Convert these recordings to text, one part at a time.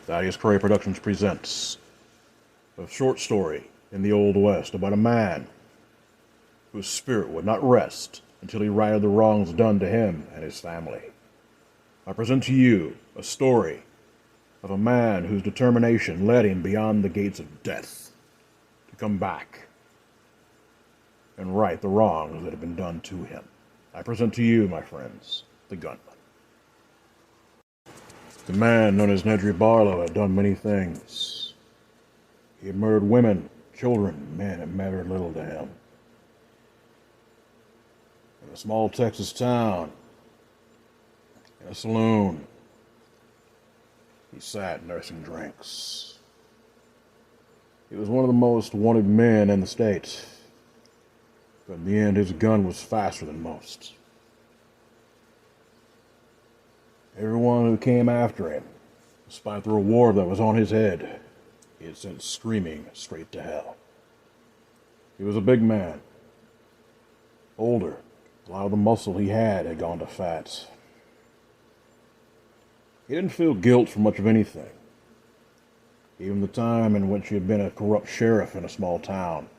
Thaddeus Cray Productions presents a short story in the Old West about a man whose spirit would not rest until he righted the wrongs done to him and his family. I present to you a story of a man whose determination led him beyond the gates of death to come back and right the wrongs that had been done to him. I present to you, my friends, the Gunman. The man known as Nedry Barlow had done many things. He had murdered women, children, men. It mattered little to him. In a small Texas town, in a saloon, he sat nursing drinks. He was one of the most wanted men in the state, but in the end his gun was faster than most. Everyone who came after him, despite the reward that was on his head, he had sent screaming straight to hell. He was a big man, older. A lot of the muscle he had gone to fat. He didn't feel guilt for much of anything, even the time in which he had been a corrupt sheriff in a small town.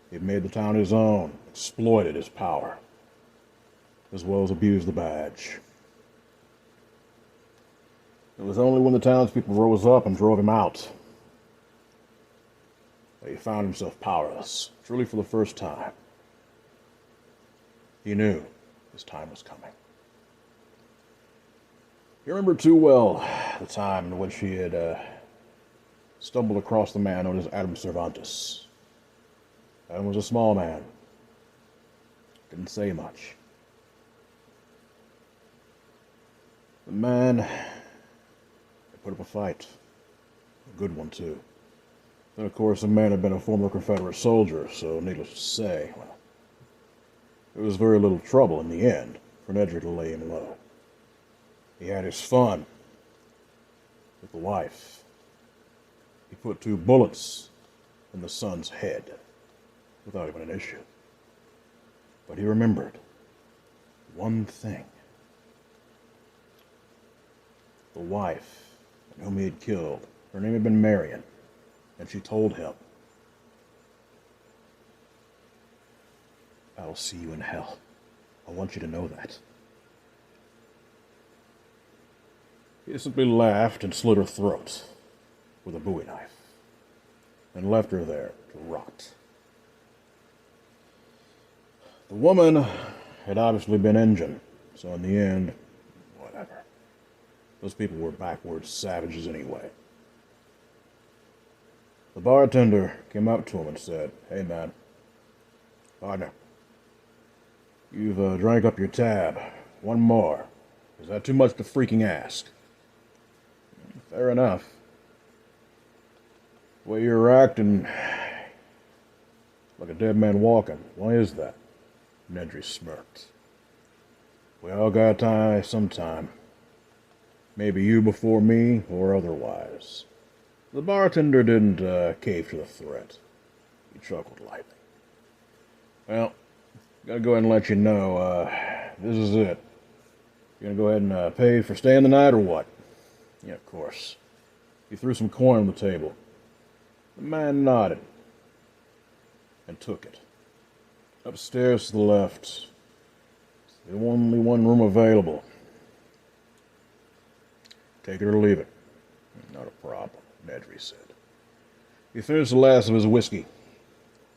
He had made the town his own, exploited his power, as well as abused the badge. It was only when the townspeople rose up and drove him out that he found himself powerless, truly for the first time. He knew his time was coming. He remembered too well the time in which he had stumbled across the man known as Adam Cervantes. Adam was a small man, didn't say much. The man had put up a fight, a good one too. Then of course the man had been a former Confederate soldier, so needless to say, well, there was very little trouble in the end for Nedry to lay him low. He had his fun with the wife. He put 2 bullets in the son's head without even an issue. But he remembered one thing. The wife whom he had killed, her name had been Marion, and she told him, "I will see you in hell. I want you to know that." He simply laughed and slit her throat with a bowie knife and left her there to rot. The woman had obviously been injured, so in the end, whatever. Those people were backwoods savages anyway. The bartender came up to him and said, "Hey man, partner, you've drank up your tab. One more. Is that too much to freaking ask?" "Fair enough. The way you're acting like a dead man walking. Why is that?" Nedry smirked. "We all gotta die sometime. Maybe you before me, or otherwise." The bartender didn't cave to the threat. He chuckled lightly. "Well, gotta go ahead and let you know, this is it. You gonna go ahead and pay for staying the night, or what?" "Yeah, of course." He threw some coin on the table. The man nodded and took it. "Upstairs to the left. It's the only one room available. Take it or leave it." "Not a problem," Nedry said. He finished the last of his whiskey,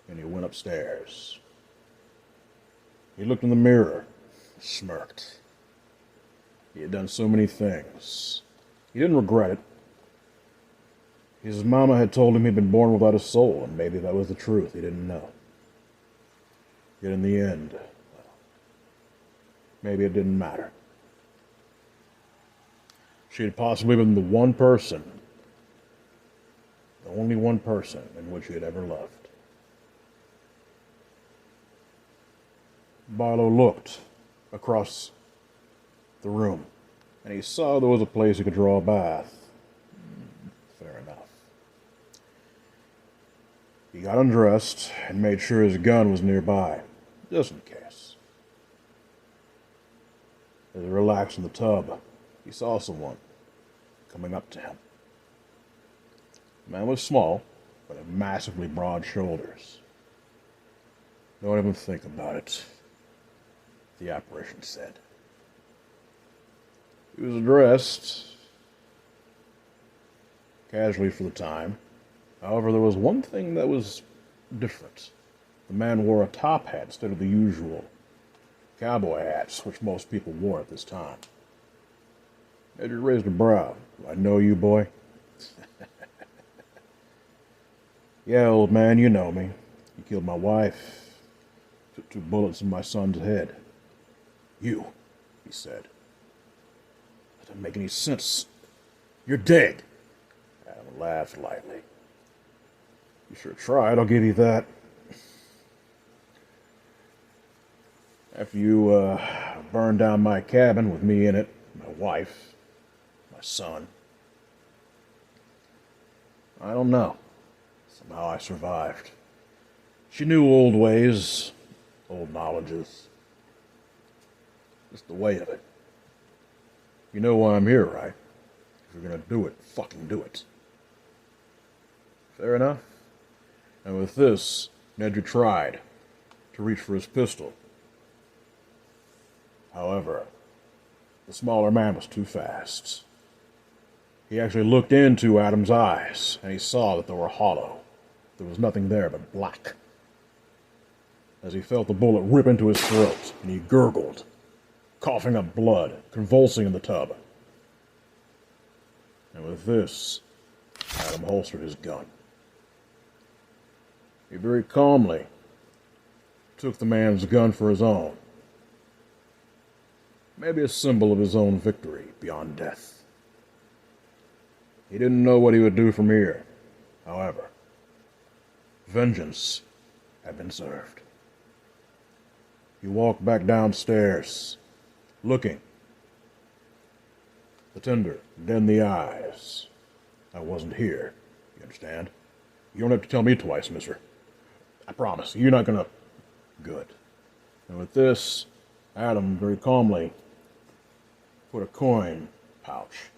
and he went upstairs. He looked in the mirror, smirked. He had done so many things. He didn't regret it. His mama had told him he'd been born without a soul, and maybe that was the truth. He didn't know. Yet in the end, well, maybe it didn't matter. She had possibly been the one person, the only one person in which he had ever loved. Barlow looked across the room, and he saw there was a place he could draw a bath. Fair enough. He got undressed and made sure his gun was nearby, just in case. As he relaxed in the tub, he saw someone coming up to him. The man was small, but had massively broad shoulders. Don't even think about it, the apparition said. He was dressed casually for the time. However, there was one thing that was different. The man wore a top hat instead of the usual cowboy hats which most people wore at this time. Edgar raised a brow. "Do I know you, boy?" "Yeah, old man, you know me. You killed my wife. Took 2 bullets in my son's head." "You," he said. "That doesn't make any sense. You're dead." Adam laughed lightly. "You sure tried, I'll give you that. After you burned down my cabin with me in it, my wife, my son, I don't know. Somehow I survived. She knew old ways, old knowledges. Just the way of it. You know why I'm here, right? If you're gonna do it, fucking do it." Fair enough. And with this, Nedry tried to reach for his pistol. However, the smaller man was too fast. He actually looked into Adam's eyes, and he saw that they were hollow. There was nothing there but black. As he felt the bullet rip into his throat, and he gurgled, coughing up blood, convulsing in the tub. And with this, Adam holstered his gun. He very calmly took the man's gun for his own. Maybe a symbol of his own victory beyond death. He didn't know what he would do from here. However, vengeance had been served. He walked back downstairs, looking the tender dead in the eyes. "I wasn't here, you understand? You don't have to tell me twice, mister. I promise, you're not gonna..." "Good." And with this, Adam very calmly put a coin pouch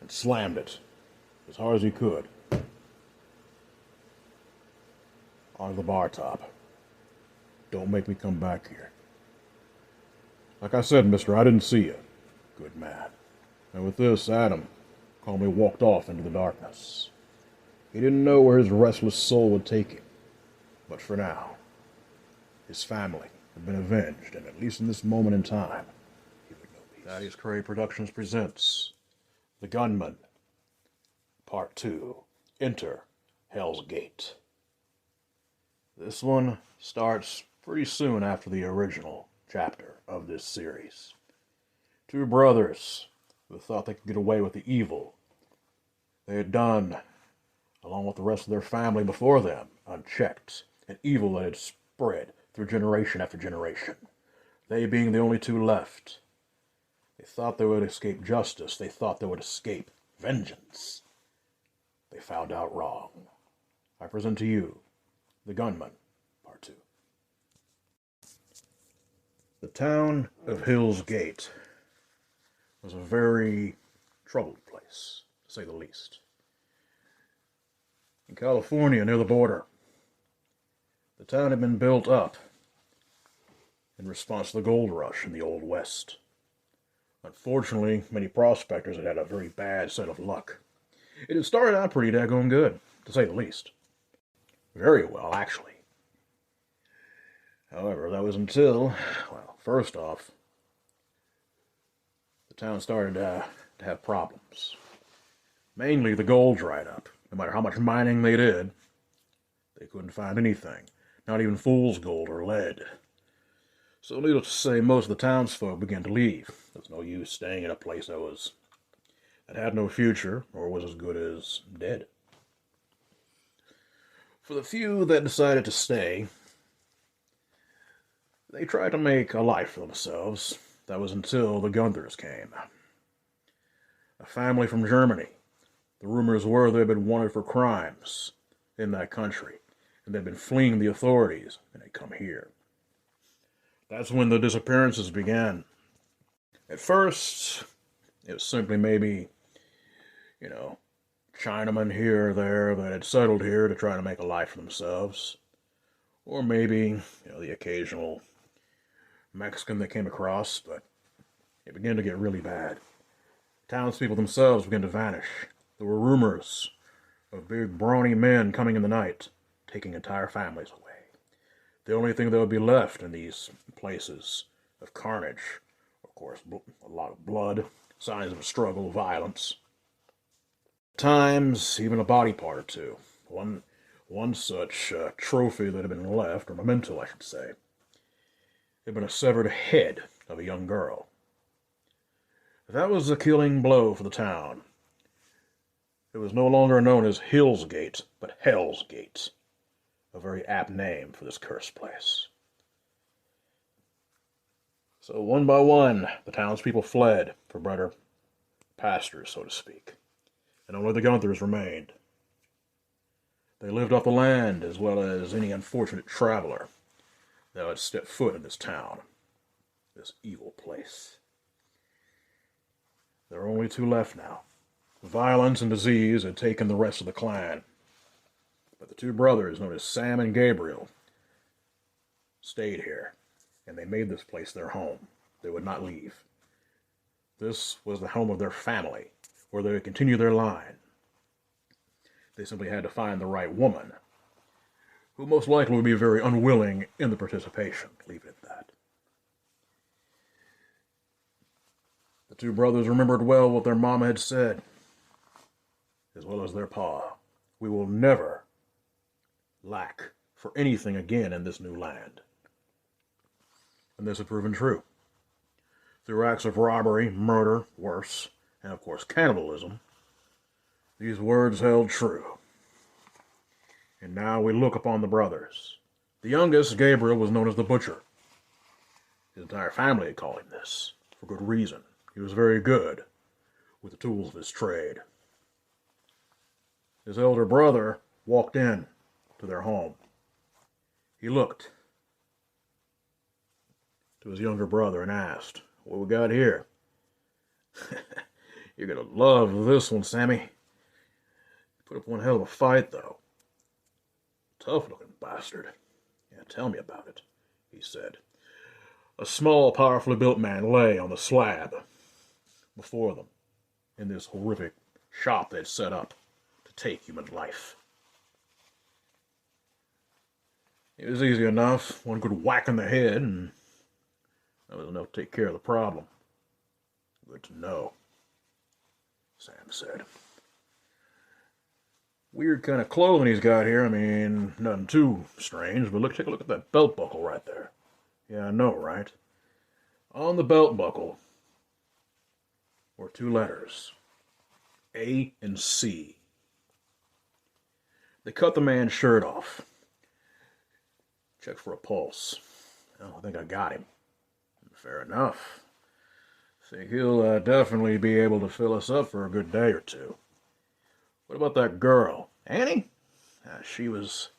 and slammed it as hard as he could onto the bar top. "Don't make me come back here. Like I said, mister, I didn't see you." "Good man." And with this, Adam calmly walked off into the darkness. He didn't know where his restless soul would take him, but for now, his family had been avenged, and at least in this moment in time, he would know peace. Thaddeus Curry Productions presents The Gunman, Part 2, Enter Hell's Gate. This one starts pretty soon after the original chapter of this series. 2 brothers who thought they could get away with the evil they had done, along with the rest of their family before them, unchecked, an evil that had spread through generation after generation. They being the only 2 left. They thought they would escape justice. They thought they would escape vengeance. They found out wrong. I present to you The Gunman, Part 2. The town of Hell's Gate was a very troubled place, to say the least. In California, near the border, the town had been built up in response to the gold rush in the Old West. Unfortunately, many prospectors had had a very bad set of luck. It had started out pretty daggone good, to say the least. Very well, actually. However, that was until, well, first off, the town started to have problems. Mainly the gold dried up. No matter how much mining they did, they couldn't find anything. Not even fool's gold or lead. So needless to say, most of the townsfolk began to leave. There was no use staying in a place that had no future, or was as good as dead. For the few that decided to stay, they tried to make a life for themselves. That was until the Gunthers came. A family from Germany. The rumors were they had been wanted for crimes in that country, and they'd been fleeing the authorities, and they'd come here. That's when the disappearances began. At first, it was simply maybe you know, Chinamen here or there that had settled here to try to make a life for themselves. Or maybe, the occasional Mexican they came across, but it began to get really bad. Townspeople themselves began to vanish. There were rumors of big brawny men coming in the night, taking entire families away. The only thing that would be left in these places of carnage, of course, a lot of blood, signs of a struggle, violence. At times, even a body part or two. One such trophy that had been left, or memento, I should say, had been a severed head of a young girl. That was the killing blow for the town. It was no longer known as Hill's Gate, but Hell's Gate. A very apt name for this cursed place. So one by one, the townspeople fled for better pastures, so to speak, and only the Gunthers remained. They lived off the land as well as any unfortunate traveler that had stepped foot in this town, this evil place. There are only two left now. Violence and disease had taken the rest of the clan. But the two brothers, known as Sam and Gabriel, stayed here, and they made this place their home. They would not leave. This was the home of their family, where they would continue their line. They simply had to find the right woman, who most likely would be very unwilling in the participation. Leave it at that. The two brothers remembered well what their mama had said, as well as their pa. We will never lack for anything again in this new land. And this had proven true. Through acts of robbery, murder, worse, and of course cannibalism, these words held true. And now we look upon the brothers. The youngest, Gabriel, was known as the Butcher. His entire family had called him this, for good reason. He was very good with the tools of his trade. His elder brother walked in to their home. He looked to his younger brother and asked, "What we got here?" "You're going to love this one, Sammy. Put up one hell of a fight, though. Tough-looking bastard." "Yeah, tell me about it," he said. A small, powerfully built man lay on the slab before them in this horrific shop they'd set up to take human life. It was easy enough. One could whack in the head, and that was enough to take care of the problem. "Good to know," Sam said. "Weird kind of clothing he's got here. I mean, nothing too strange, but take a look at that belt buckle right there." "Yeah, I know, right?" On the belt buckle were two letters, A and C. They cut the man's shirt off. Checked for a pulse. "Well, I think I got him." "Fair enough. Think he'll definitely be able to fill us up for a good day or two. What about that girl, Annie?" She was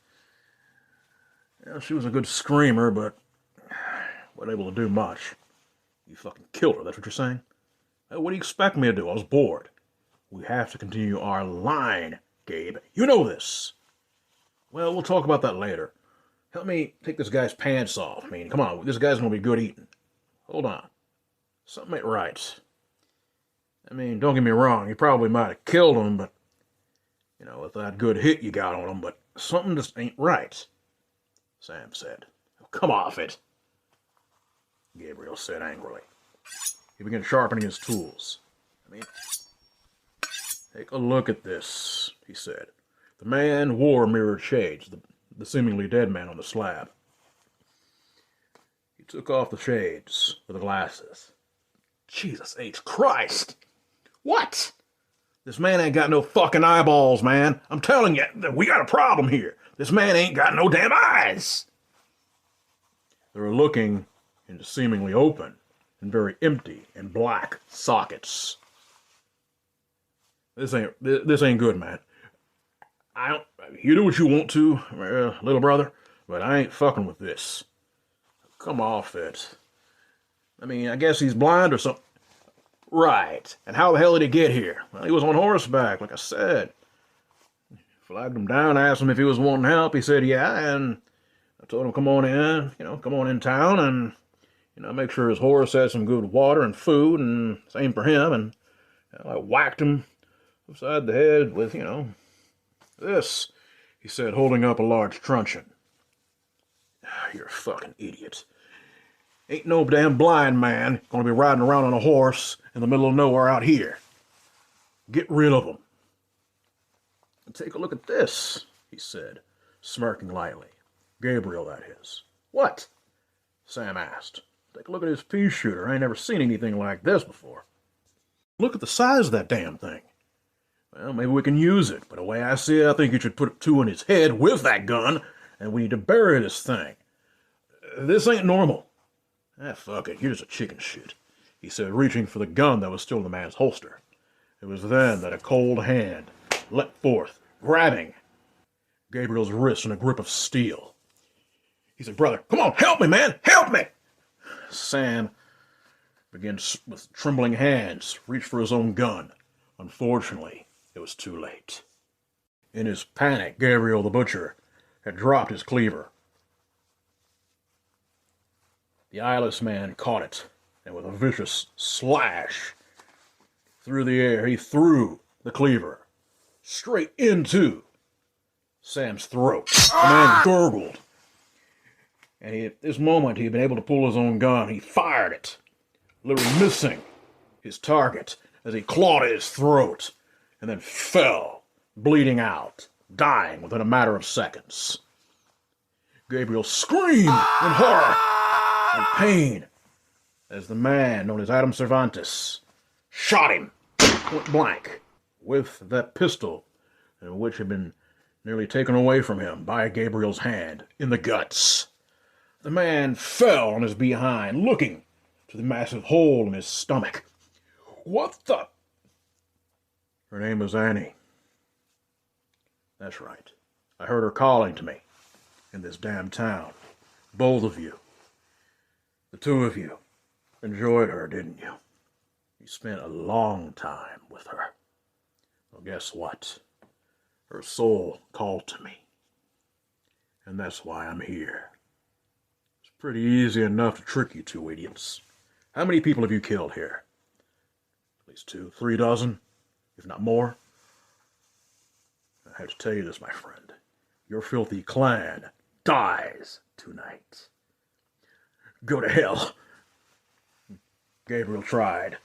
a good screamer, but wasn't able to do much." "You fucking killed her, that's what you're saying?" "What do you expect me to do? I was bored." "We have to continue our line, Gabe. You know this." "Well, we'll talk about that later. Help me take this guy's pants off. I mean, come on, this guy's going to be good eating." "Hold on. Something ain't right. I mean, don't get me wrong, you probably might have killed him, but, with that good hit you got on him, but something just ain't right," Sam said. "Oh, come off it," Gabriel said angrily. He began sharpening his tools. "Take a look at this," he said. The man wore mirrored shades, the seemingly dead man on the slab. He took off the shades for the glasses. "Jesus H. Christ! What? This man ain't got no fucking eyeballs, man. I'm telling you, we got a problem here. This man ain't got no damn eyes." They were looking into seemingly open and very empty and black sockets. This ain't good, man. You do what you want to, little brother, but I ain't fucking with this." "Come off it. I mean, I guess he's blind or something." Right. And how the hell did he get here? Well, he was on horseback, like I said. Flagged him down, asked him if he was wanting help. He said, yeah, and I told him, come on in, come on in town and, make sure his horse has some good water and food, and same for him. And I whacked him upside the head with, this, he said, holding up a large truncheon. You're a fucking idiot. Ain't no damn blind man gonna be riding around on a horse in the middle of nowhere out here. Get rid of him. And take a look at this, he said, smirking lightly. Gabriel, that is. What? Sam asked. Take a look at his pea shooter. I ain't never seen anything like this before. Look at the size of that damn thing. Well, maybe we can use it, but the way I see it, I think you should put two in his head with that gun, and we need to bury this thing. This ain't normal. Fuck it, here's a chicken shit, he said, reaching for the gun that was still in the man's holster. It was then that a cold hand leapt forth, grabbing Gabriel's wrist in a grip of steel. He said, brother, come on, help me, man, help me! Sam began with trembling hands, reached for his own gun. Unfortunately, it was too late. In his panic, Gabriel the butcher had dropped his cleaver. The eyeless man caught it, and with a vicious slash through the air, he threw the cleaver straight into Sam's throat. The man gurgled, and at this moment he had been able to pull his own gun. He fired it, literally missing his target as he clawed at his throat, and then fell, bleeding out, dying within a matter of seconds. Gabriel screamed in horror and pain as the man known as Adam Cervantes shot him point blank with that pistol which had been nearly taken away from him by Gabriel's hand in the guts. The man fell on his behind, looking to the massive hole in his stomach. What the? Her name was Annie. That's right. I heard her calling to me in this damn town. Both of you. The two of you enjoyed her, didn't you? You spent a long time with her. Well, guess what? Her soul called to me. And that's why I'm here. It's pretty easy enough to trick you two idiots. How many people have you killed here? At least 2, 3 dozen, if not more. I have to tell you this, my friend. Your filthy clan dies tonight. Go to hell. Gabriel tried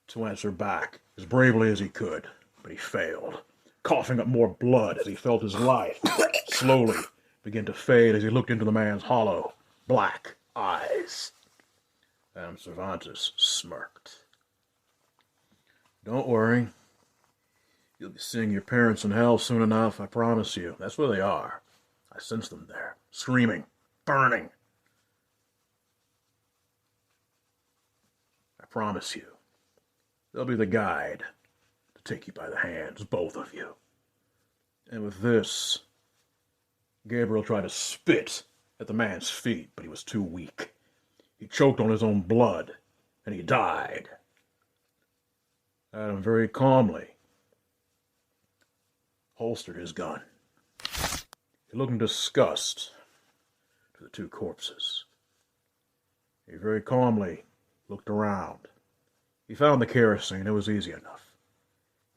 to answer back as bravely as he could, but he failed, coughing up more blood as he felt his life slowly begin to fade as he looked into the man's hollow, black eyes. Adam Cervantes smirked. Don't worry. You'll be seeing your parents in hell soon enough, I promise you. That's where they are. I sense them there, screaming, burning. I promise you, they'll be the guide to take you by the hands, both of you. And with this, Gabriel tried to spit at the man's feet, but he was too weak. He choked on his own blood, and he died. Adam very calmly holstered his gun. He looked in disgust to the two corpses. He very calmly looked around. He found the kerosene. It was easy enough.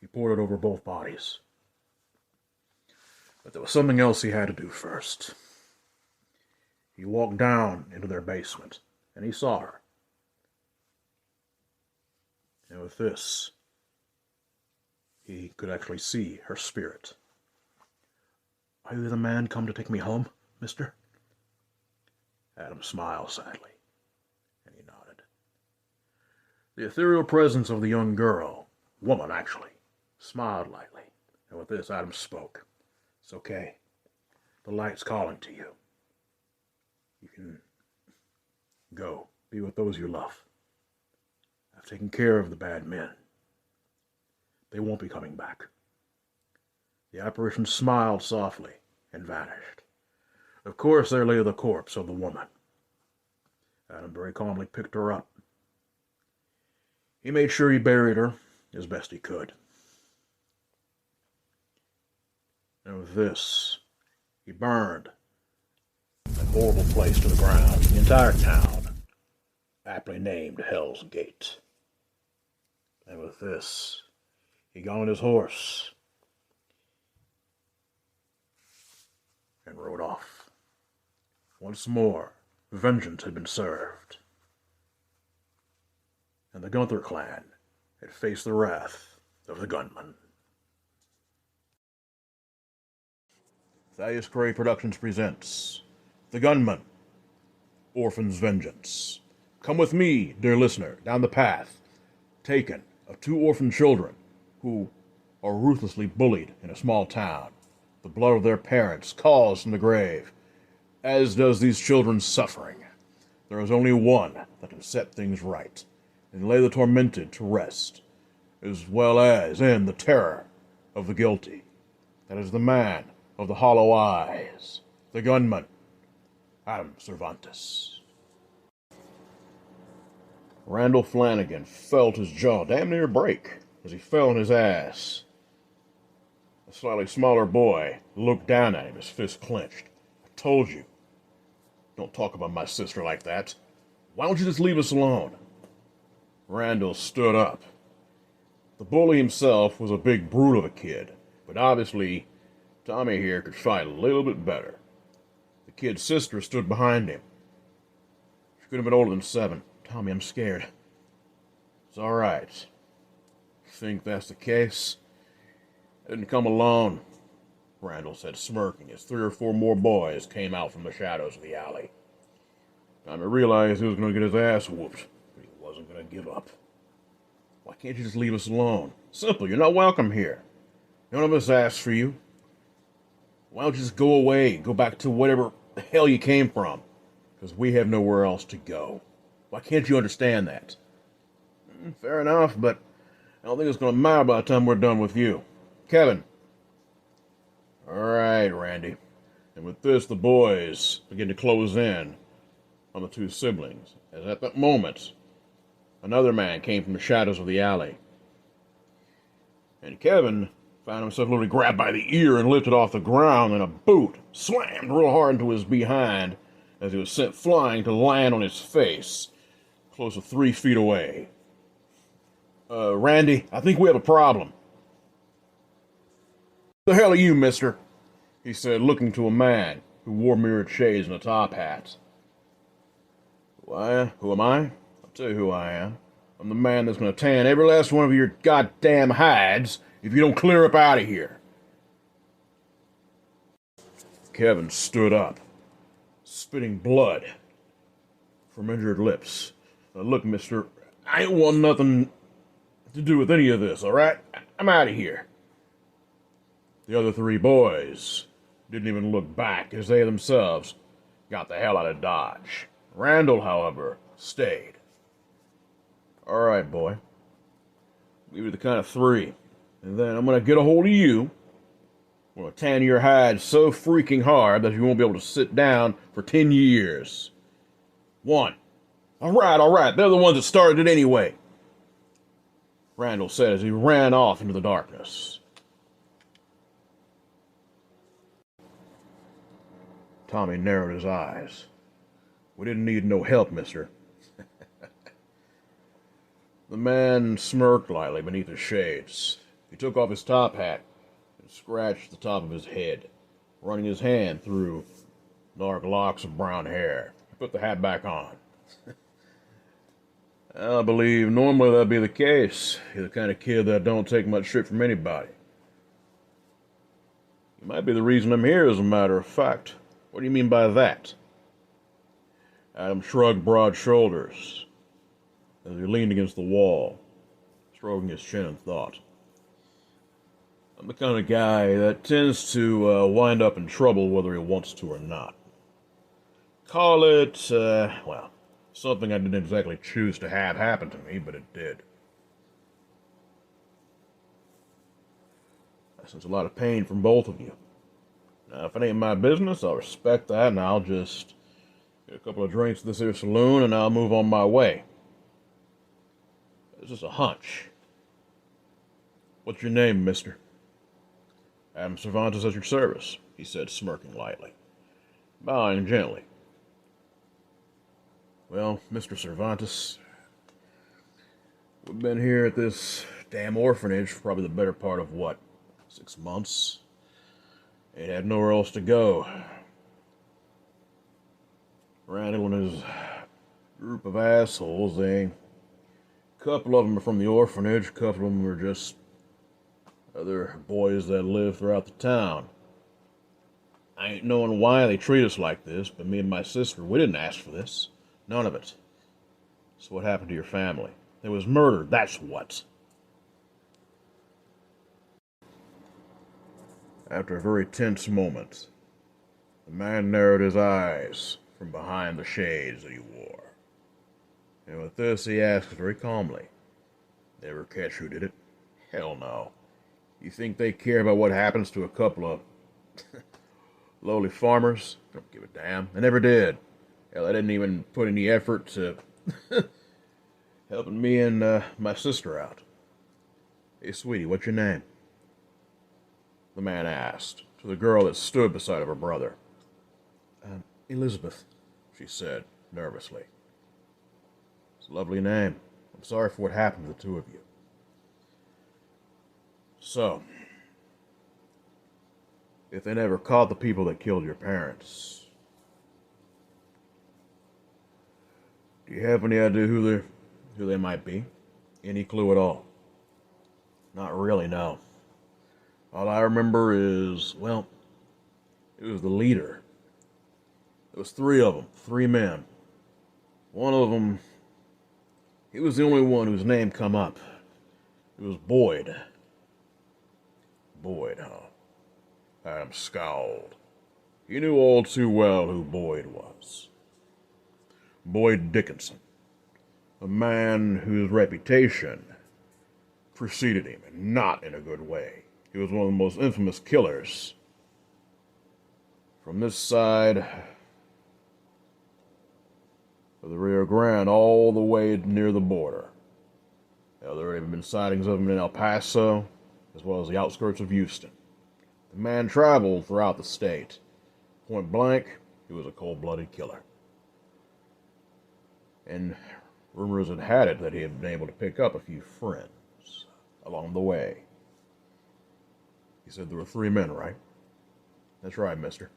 He poured it over both bodies. But there was something else he had to do first. He walked down into their basement, and he saw her. And with this, he could actually see her spirit. Are you the man come to take me home, mister? Adam smiled sadly, and he nodded. The ethereal presence of the young girl, woman actually, smiled lightly, and with this Adam spoke. It's okay. The light's calling to you. You can go, be with those you love. I've taken care of the bad men. They won't be coming back. The apparition smiled softly and vanished. Of course, there lay the corpse of the woman. Adam very calmly picked her up. He made sure he buried her as best he could. And with this, he burned that horrible place to the ground, the entire town, aptly named Hell's Gate. And with this, he got on his horse and rode off. Once more, vengeance had been served, and the Gunther clan had faced the wrath of the Gunman. Thaddeus Cray Productions presents The Gunman, Orphan's Vengeance. Come with me, dear listener, down the path taken of two orphan children who are ruthlessly bullied in a small town. The blood of their parents calls from the grave, as does these children's suffering. There is only one that can set things right and lay the tormented to rest, as well as end the terror of the guilty. That is the man of the hollow eyes, the gunman, Adam Cervantes. Randall Flanagan felt his jaw damn near break as he fell on his ass. A slightly smaller boy looked down at him, his fist clenched. I told you, don't talk about my sister like that. Why don't you just leave us alone? Randall stood up. The bully himself was a big brute of a kid, but obviously Tommy here could fight a little bit better. The kid's sister stood behind him. She could have been older than 7. Tommy, I'm scared. It's all right. You think that's the case? I didn't come alone, Randall said, smirking as 3 or 4 more boys came out from the shadows of the alley. Tommy realized he was going to get his ass whooped, but he wasn't going to give up. Why can't you just leave us alone? Simple, you're not welcome here. None of us asked for you. Why don't you just go away, go back to whatever the hell you came from? Because we have nowhere else to go. Why can't you understand that? Fair enough, but I don't think it's going to matter by the time we're done with you. Kevin. All right, Randy. And with this, the boys begin to close in on the 2 siblings, as at that moment, another man came from the shadows of the alley. And Kevin found himself literally grabbed by the ear and lifted off the ground, and a boot slammed real hard into his behind as he was sent flying to land on his face, close to 3 feet away. Randy, I think we have a problem. The hell are you, mister? He said, looking to a man who wore mirrored shades and a top hat. Why, who am I? I'll tell you who I am. I'm the man that's going to tan every last one of your goddamn hides if you don't clear up out of here. Kevin stood up, spitting blood from injured lips. Now, look, mister, I ain't want nothing to do with any of this, all right? I'm out of here. The other 3 boys didn't even look back as they themselves got the hell out of Dodge. Randall, however, stayed. All right, boy. Give me the count of 3. And then I'm going to get a hold of you. I'm going to tan your hide so freaking hard that you won't be able to sit down for 10 years. 1. All right. They're the ones that started it anyway, Randall said as he ran off into the darkness. Tommy narrowed his eyes. We didn't need no help, mister. The man smirked lightly beneath his shades. He took off his top hat and scratched the top of his head, running his hand through dark locks of brown hair. He put the hat back on. I believe normally that'd be the case. You're the kind of kid that don't take much shit from anybody. You might be the reason I'm here, as a matter of fact. What do you mean by that? Adam shrugged broad shoulders as he leaned against the wall, stroking his chin in thought. I'm the kind of guy that tends to wind up in trouble whether he wants to or not. Call it, something I didn't exactly choose to have happen to me, but it did. I sense a lot of pain from both of you. Now, if it ain't my business, I'll respect that, and I'll just get a couple of drinks at this here saloon, and I'll move on my way. It's just a hunch. What's your name, mister? Adam Cervantes at your service, he said, smirking lightly, bowing gently. Well, Mr. Cervantes, we've been here at this damn orphanage for probably the better part of, 6 months? Ain't had nowhere else to go. Randall and his group of assholes, a couple of them are from the orphanage, a couple of them are just other boys that live throughout the town. I ain't knowing why they treat us like this, but me and my sister, we didn't ask for this. None of it. So what happened to your family? They was murdered, that's what. After a very tense moment, the man narrowed his eyes from behind the shades that he wore. And with this, he asked very calmly, "Never catch who did it?" Hell no. You think they care about what happens to a couple of lowly farmers? Don't give a damn. They never did. Hell, they didn't even put any effort to helping me and my sister out. Hey, sweetie, what's your name? The man asked, to the girl that stood beside of her brother. Elizabeth, she said, nervously. It's a lovely name. I'm sorry for what happened to the two of you. So, if they never caught the people that killed your parents, do you have any idea who they might be? Any clue at all? Not really, no. All I remember is, well, it was the leader. There was 3 of them, 3 men. One of them, he was the only one whose name come up. It was Boyd. Boyd, huh? Adam scowled. He knew all too well who Boyd was. Boyd Dickinson. A man whose reputation preceded him, and not in a good way. He was one of the most infamous killers from this side of the Rio Grande all the way near the border. Now, there have been sightings of him in El Paso, as well as the outskirts of Houston. The man traveled throughout the state. Point blank, he was a cold-blooded killer. And rumors had it that he had been able to pick up a few friends along the way. He said there were 3 men, right? That's right, mister.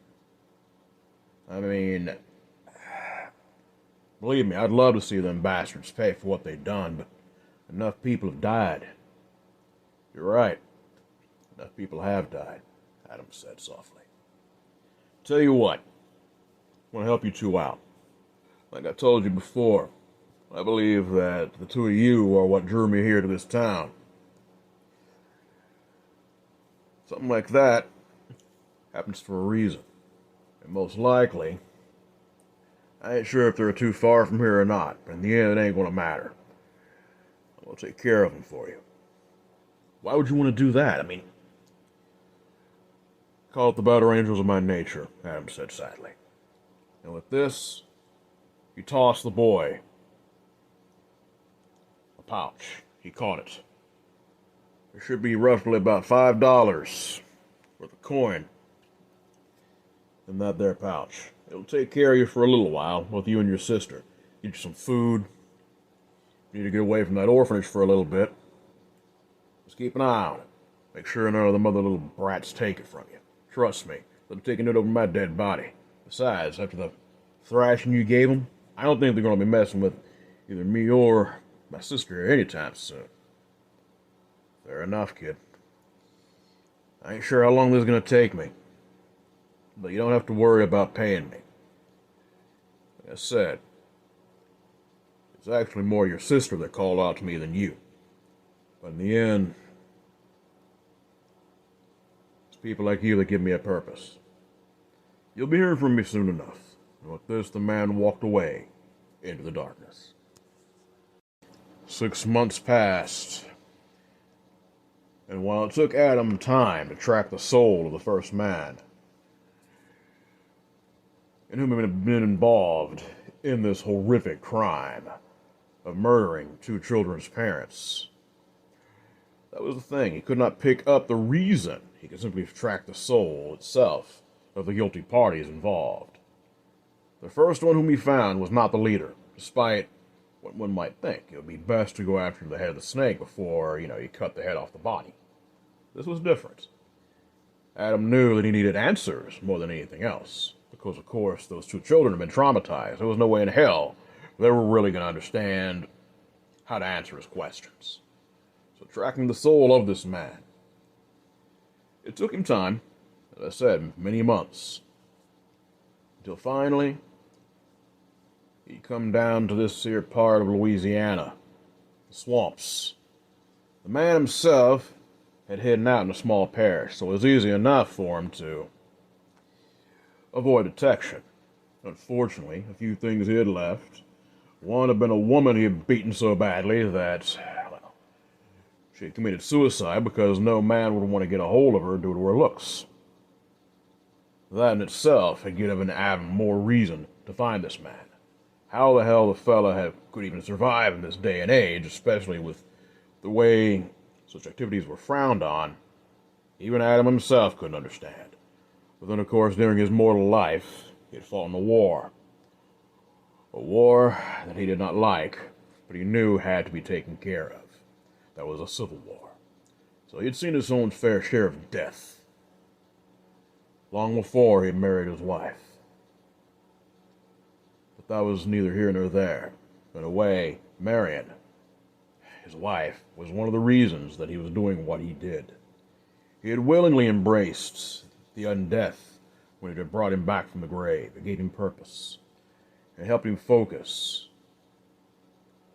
I mean, believe me, I'd love to see them bastards pay for what they've done, but enough people have died. You're right. Enough people have died, Adam said softly. Tell you what, I want to help you 2 out. Like I told you before, I believe that the 2 of you are what drew me here to this town. Something like that happens for a reason. And most likely, I ain't sure if they're too far from here or not, but in the end, it ain't going to matter. I'll take care of them for you. Why would you want to do that? I mean, call it the better angels of my nature, Adam said sadly. And with this, he tossed the boy a pouch. He caught it. There should be roughly about $5 worth of coin in that there pouch. It'll take care of you for a little while, both you and your sister. Get you some food. You need to get away from that orphanage for a little bit. Just keep an eye on it. Make sure none of them other little brats take it from you. Trust me, they'll be taking it over my dead body. Besides, after the thrashing you gave them, I don't think they're going to be messing with either me or my sister anytime soon. Fair enough, kid. I ain't sure how long this is going to take me, but you don't have to worry about paying me. Like I said, it's actually more your sister that called out to me than you. But in the end, it's people like you that give me a purpose. You'll be hearing from me soon enough. And with this, the man walked away into the darkness. 6 months passed. And while it took Adam time to track the soul of the first man, in whom had been involved in this horrific crime, of murdering two children's parents. That was the thing. He could not pick up the reason. He could simply track the soul itself of the guilty parties involved. The first one whom he found was not the leader, despite what one might think. It would be best to go after the head of the snake before, you cut the head off the body. This was different. Adam knew that he needed answers more than anything else, because, of course, those two children had been traumatized. There was no way in hell they were really going to understand how to answer his questions. So tracking the soul of this man. It took him time, as I said, many months, until finally he come down to this here part of Louisiana, the swamps. The man himself had hidden out in a small parish, so it was easy enough for him to avoid detection. Unfortunately, a few things he had left. One had been a woman he had beaten so badly that, well, she had committed suicide because no man would want to get a hold of her due to her looks. That in itself had given Adam more reason to find this man. How the hell the fella could even survive in this day and age, especially with the way such activities were frowned on, even Adam himself couldn't understand. But then, of course, during his mortal life, he had fought in a war. A war that he did not like, but he knew had to be taken care of. That was a civil war. So he had seen his own fair share of death. Long before he had married his wife. But that was neither here nor there. In a way, Marion, his wife, was one of the reasons that he was doing what he did. He had willingly embraced the undeath when it had brought him back from the grave. It gave him purpose. It helped him focus,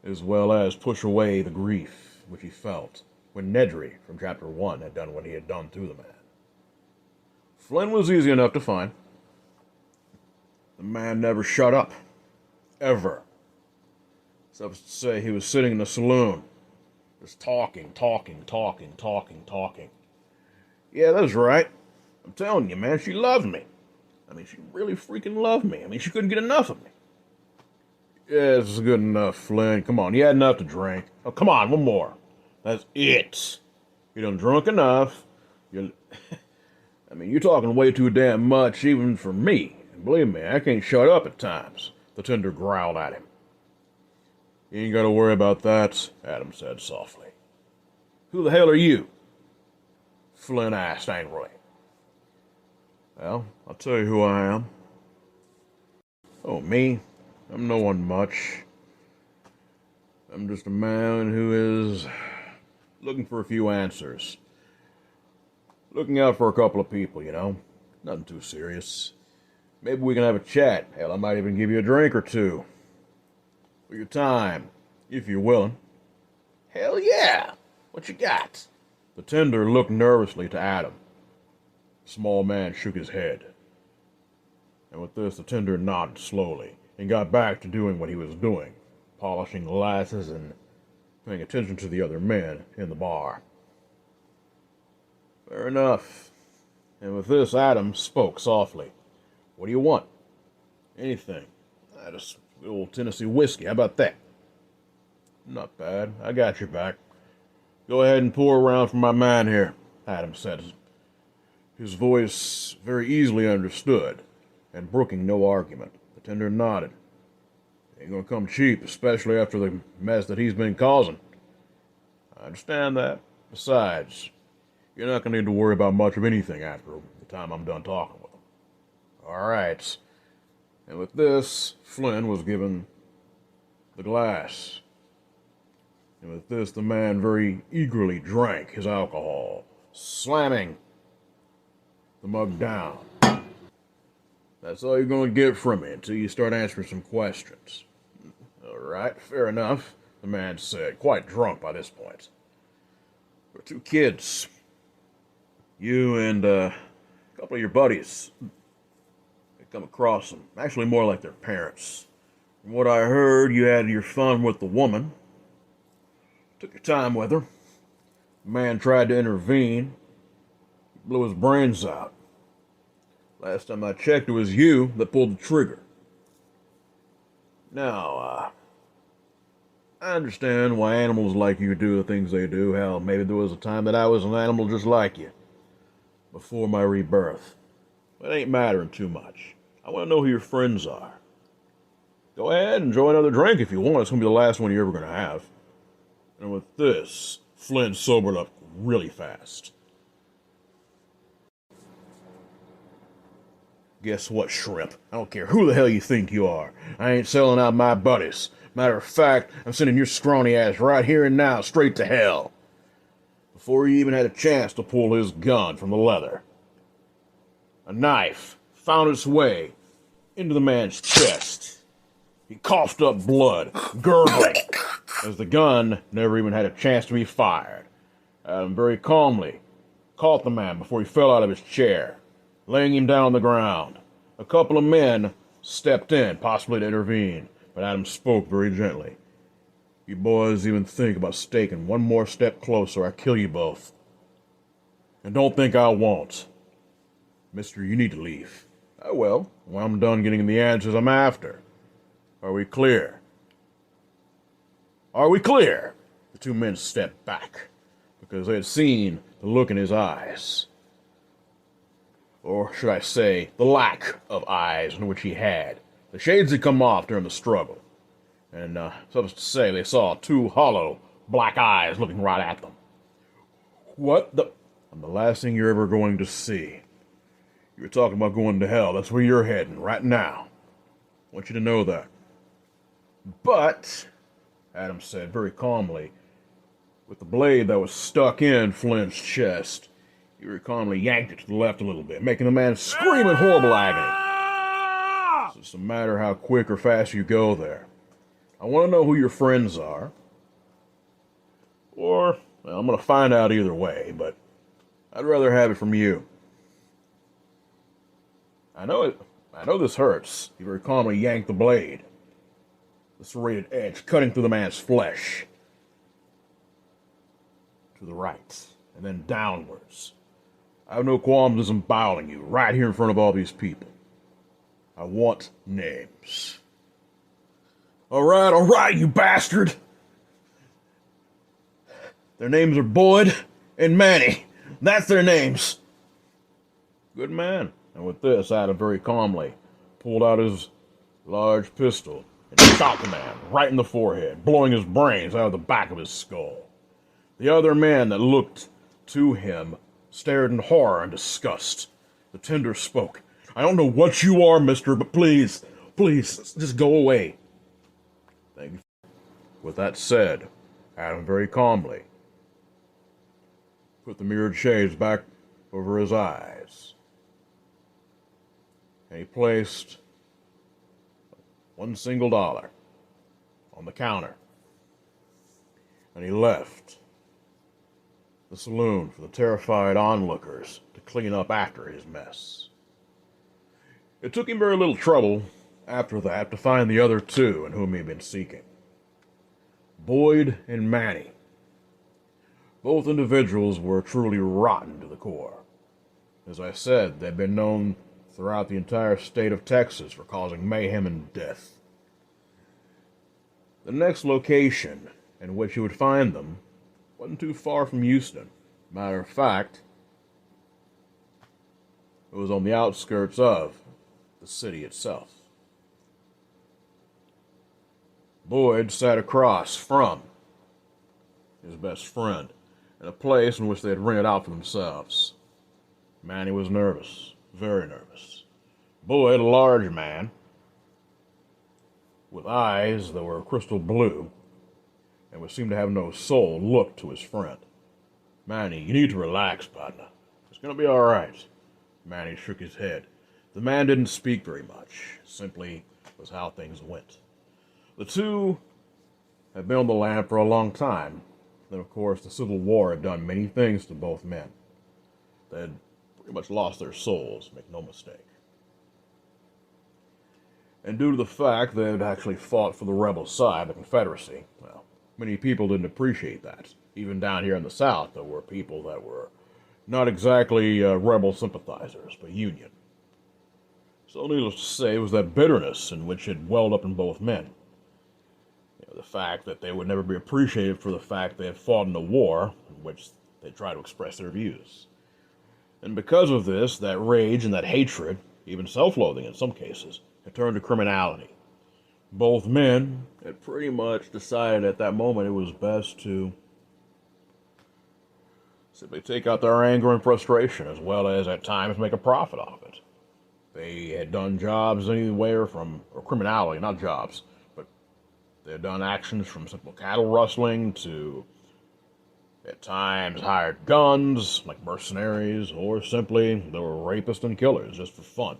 as well as push away the grief which he felt when Nedry from Chapter 1 had done what he had done to the man. Flynn was easy enough to find. The man never shut up. Ever. Suffice to say, he was sitting in the saloon, just talking. Yeah, that's right. I'm telling you, man, she loved me. I mean, she really freaking loved me. I mean, she couldn't get enough of me. Yeah, this is good enough, Flynn. Come on, you had enough to drink. Oh, come on, one more. That's it. You done drunk enough. I mean, you're talking way too damn much, even for me. And believe me, I can't shut up at times, the tender growled at him. You ain't got to worry about that, Adam said softly. Who the hell are you? Flynn asked angrily. Well, I'll tell you who I am. Oh, me? I'm no one much. I'm just a man who is looking for a few answers. Looking out for a couple of people, Nothing too serious. Maybe we can have a chat. Hell, I might even give you a drink or two. For your time, if you're willing. Hell yeah! What you got? The tender looked nervously to Adam. The small man shook his head. And with this, the tender nodded slowly and got back to doing what he was doing, polishing glasses and paying attention to the other men in the bar. Fair enough. And with this, Adam spoke softly. What do you want? Anything. Just a little Tennessee whiskey. How about that? Not bad. I got your back. Go ahead and pour around for my man here, Adam said. His voice very easily understood, and brooking no argument. The tender nodded. Ain't gonna come cheap, especially after the mess that he's been causing. I understand that. Besides, you're not gonna need to worry about much of anything after the time I'm done talking with him. All right. And with this, Flynn was given the glass. And with this, the man very eagerly drank his alcohol, slamming the mug down. That's all you're going to get from me until you start answering some questions. All right, fair enough, the man said, quite drunk by this point. We're two kids. You and a couple of your buddies. They come across them. Actually, more like their parents. From what I heard, you had your fun with the woman. Took your time with her. The man tried to intervene. He blew his brains out. Last time I checked, it was you that pulled the trigger. Now, I understand why animals like you do the things they do. Hell, maybe there was a time that I was an animal just like you, before my rebirth. But it ain't mattering too much. I want to know who your friends are. Go ahead, enjoy another drink if you want. It's going to be the last one you're ever going to have. And with this, Flynn sobered up really fast. Guess what, shrimp? I don't care who the hell you think you are. I ain't selling out my buddies. Matter of fact, I'm sending your scrawny ass right here and now straight to hell. Before he even had a chance to pull his gun from the leather, a knife found its way into the man's chest. He coughed up blood, gurgling, as the gun never even had a chance to be fired. Adam very calmly caught the man before he fell out of his chair, laying him down on the ground. A couple of men stepped in, possibly to intervene, but Adam spoke very gently. You boys even think about staking one more step closer, I kill you both. And don't think I won't. Mister, you need to leave. I will, when I'm done getting the answers I'm after. Are we clear? Are we clear? The two men stepped back, because they had seen the look in his eyes. Or should I say, the lack of eyes in which he had. The shades had come off during the struggle. And, so to say, they saw two hollow, black eyes looking right at them. What the... I'm the last thing you're ever going to see. You were talking about going to hell. That's where you're heading, right now. I want you to know that. But, Adam said very calmly, with the blade that was stuck in Flynn's chest, he very calmly yanked it to the left a little bit, making the man scream in horrible agony. So it's a matter how quick or fast you go there. I want to know who your friends are. Or, well, I'm going to find out either way, but I'd rather have it from you. I know this hurts. He very calmly yanked the blade, the serrated edge cutting through the man's flesh. To the right, and then downwards. I have no qualms disemboweling you right here in front of all these people. I want names. All right, you bastard. Their names are Boyd and Manny. That's their names. Good man. And with this, Adam very calmly pulled out his large pistol and shot the man right in the forehead, blowing his brains out of the back of his skull. The other man that looked to him stared in horror and disgust. The tender spoke. I don't know what you are, mister, but please, just go away. Thank you. With that said, Adam very calmly put the mirrored shades back over his eyes. And he placed $1 on the counter. And he left the saloon for the terrified onlookers to clean up after his mess. It took him very little trouble after that to find the other two in whom he had been seeking. Boyd and Manny. Both individuals were truly rotten to the core. As I said, they'd been known throughout the entire state of Texas for causing mayhem and death. The next location in which you would find them wasn't too far from Houston. Matter of fact, it was on the outskirts of the city itself. Boyd sat across from his best friend in a place in which they had rented out for themselves. Manny was nervous, very nervous. Boyd, a large man, with eyes that were crystal blue, and would seem to have no soul, looked to his friend. Manny, you need to relax, partner. It's going to be all right. Manny shook his head. The man didn't speak very much. Simply was how things went. The two had been on the land for a long time. Then, of course, the Civil War had done many things to both men. They had pretty much lost their souls, make no mistake. And due to the fact they had actually fought for the rebel side, the Confederacy, well, many people didn't appreciate that. Even down here in the South, there were people that were not exactly rebel sympathizers, but Union. So needless to say, it was that bitterness in which had welled up in both men. The fact that they would never be appreciated for the fact they had fought in a war in which they tried to express their views. And because of this, that rage and that hatred, even self-loathing in some cases, had turned to criminality. Both men had pretty much decided at that moment it was best to simply take out their anger and frustration, as well as at times make a profit off it. They had done jobs anywhere from, or criminality, not jobs, but they had done actions from simple cattle rustling to, at times, hired guns, like mercenaries, or simply they were rapists and killers, just for fun.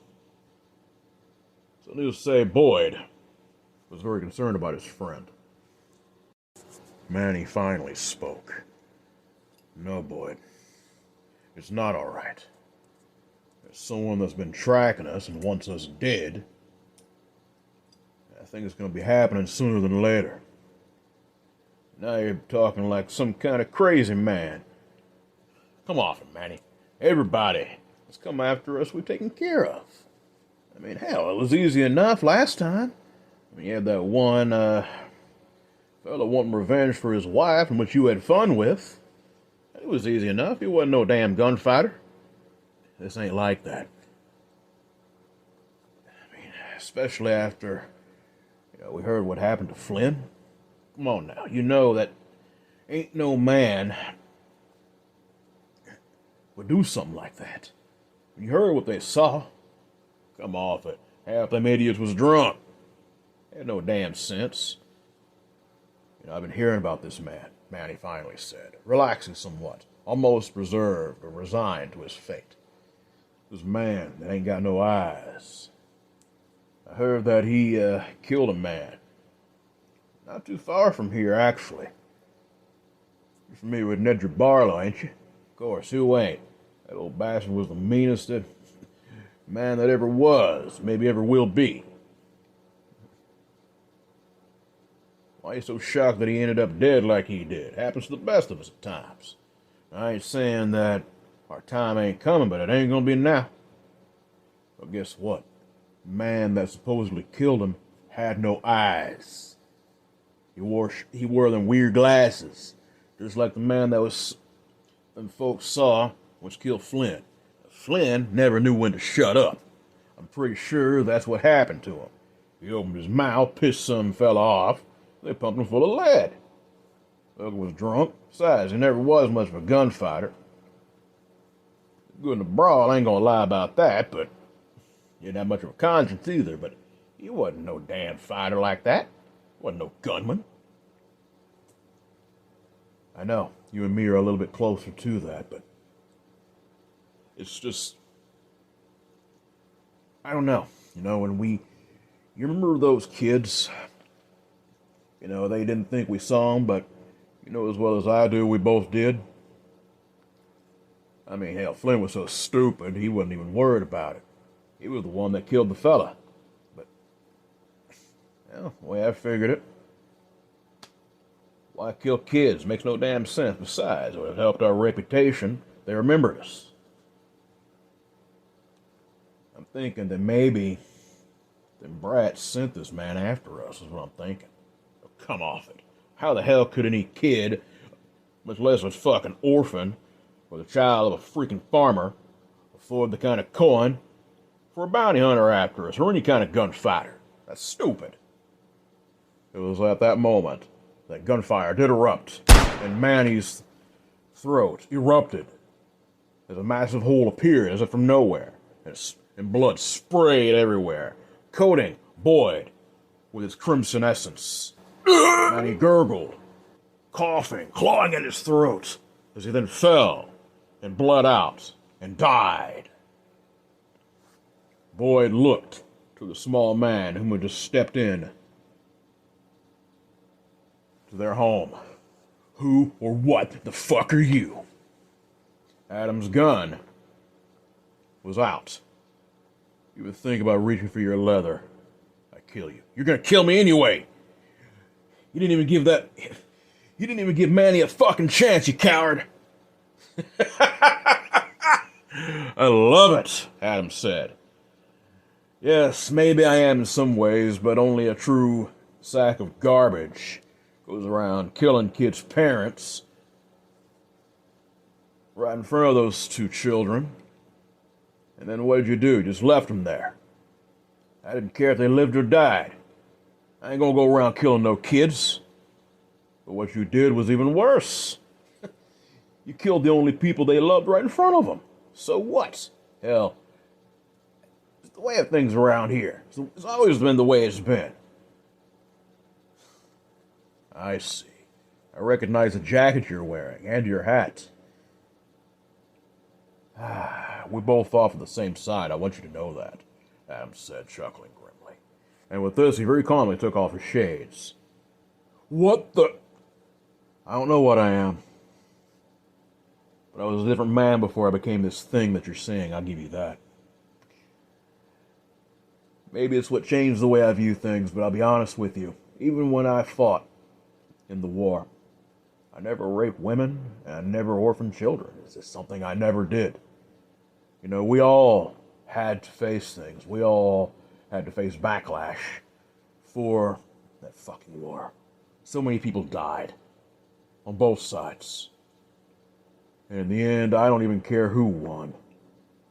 So needless to say, Boyd was very concerned about his friend. Manny finally spoke. No, Boyd. It's not all right. There's someone that's been tracking us and wants us dead. I think it's going to be happening sooner than later. Now you're talking like some kind of crazy man. Come off it, Manny. Everybody that's come after us we've taken care of. I mean, hell, it was easy enough last time. I mean, you had that one fellow wanting revenge for his wife, and which you had fun with. It was easy enough. He wasn't no damn gunfighter. This ain't like that. I mean, especially after we heard what happened to Flynn. Come on now, you know that ain't no man would do something like that. You heard what they saw. Come off it. Half them idiots was drunk. They had no damn sense. I've been hearing about this man, Manny finally said, relaxing somewhat, almost reserved or resigned to his fate. This man that ain't got no eyes. I heard that he killed a man. Not too far from here, actually. You're familiar with Nedry Barlow, ain't you? Of course, who ain't? That old bastard was the meanest man that ever was, maybe ever will be. Why are you so shocked that he ended up dead like he did? Happens to the best of us at times. I ain't saying that our time ain't coming, but it ain't gonna be now. Well, guess what? The man that supposedly killed him had no eyes. He wore them weird glasses, just like the man them folks saw which killed Flynn. Flynn never knew when to shut up. I'm pretty sure that's what happened to him. He opened his mouth, pissed some fella off. They pumped him full of lead. Look, was drunk. Besides, he never was much of a gunfighter. Good in the brawl, I ain't gonna lie about that, but he didn't have much of a conscience either, but he wasn't no damn fighter like that. Wasn't no gunman. I know, you and me are a little bit closer to that, but it's just, I don't know. You remember those kids? They didn't think we saw them, but as well as I do, we both did. I mean, hell, Flynn was so stupid, he wasn't even worried about it. He was the one that killed the fella. But, the way I figured it, why kill kids? Makes no damn sense. Besides, it would have helped our reputation. They remembered us. I'm thinking that maybe them brats sent this man after us, is what I'm thinking. Come off it. How the hell could any kid, much less a fucking orphan, or the child of a freaking farmer, afford the kind of coin for a bounty hunter after us, or any kind of gunfighter? That's stupid. It was at that moment that gunfire did erupt, and Manny's throat erupted as a massive hole appeared as if from nowhere, and blood sprayed everywhere, coating Boyd with its crimson essence. And he gurgled, coughing, clawing at his throat, as he then fell and bled out and died. Boyd looked to the small man whom had just stepped in to their home. Who or what the fuck are you? Adam's gun was out. You would think about reaching for your leather. I kill you. You're gonna kill me anyway. You didn't even give Manny a fucking chance, you coward. I love it, Adam said. Yes, maybe I am in some ways, but only a true sack of garbage, goes around killing kids' parents right in front of those two children. And then what did you do? Just left them there. I didn't care if they lived or died. I ain't gonna go around killing no kids. But what you did was even worse. You killed the only people they loved right in front of them. So what? Hell, it's the way of things around here. It's always been the way it's been. I see. I recognize the jacket you're wearing and your hat. We both fought for the same side. I want you to know that, Adams said, chuckling grimly. And with this, he very calmly took off his shades. What the? I don't know what I am. But I was a different man before I became this thing that you're seeing, I'll give you that. Maybe it's what changed the way I view things, but I'll be honest with you. Even when I fought in the war, I never raped women, and I never orphaned children. It's just something I never did. You know, we all had to face things. We all had to face backlash for that fucking war. So many people died on both sides. And in the end, I don't even care who won.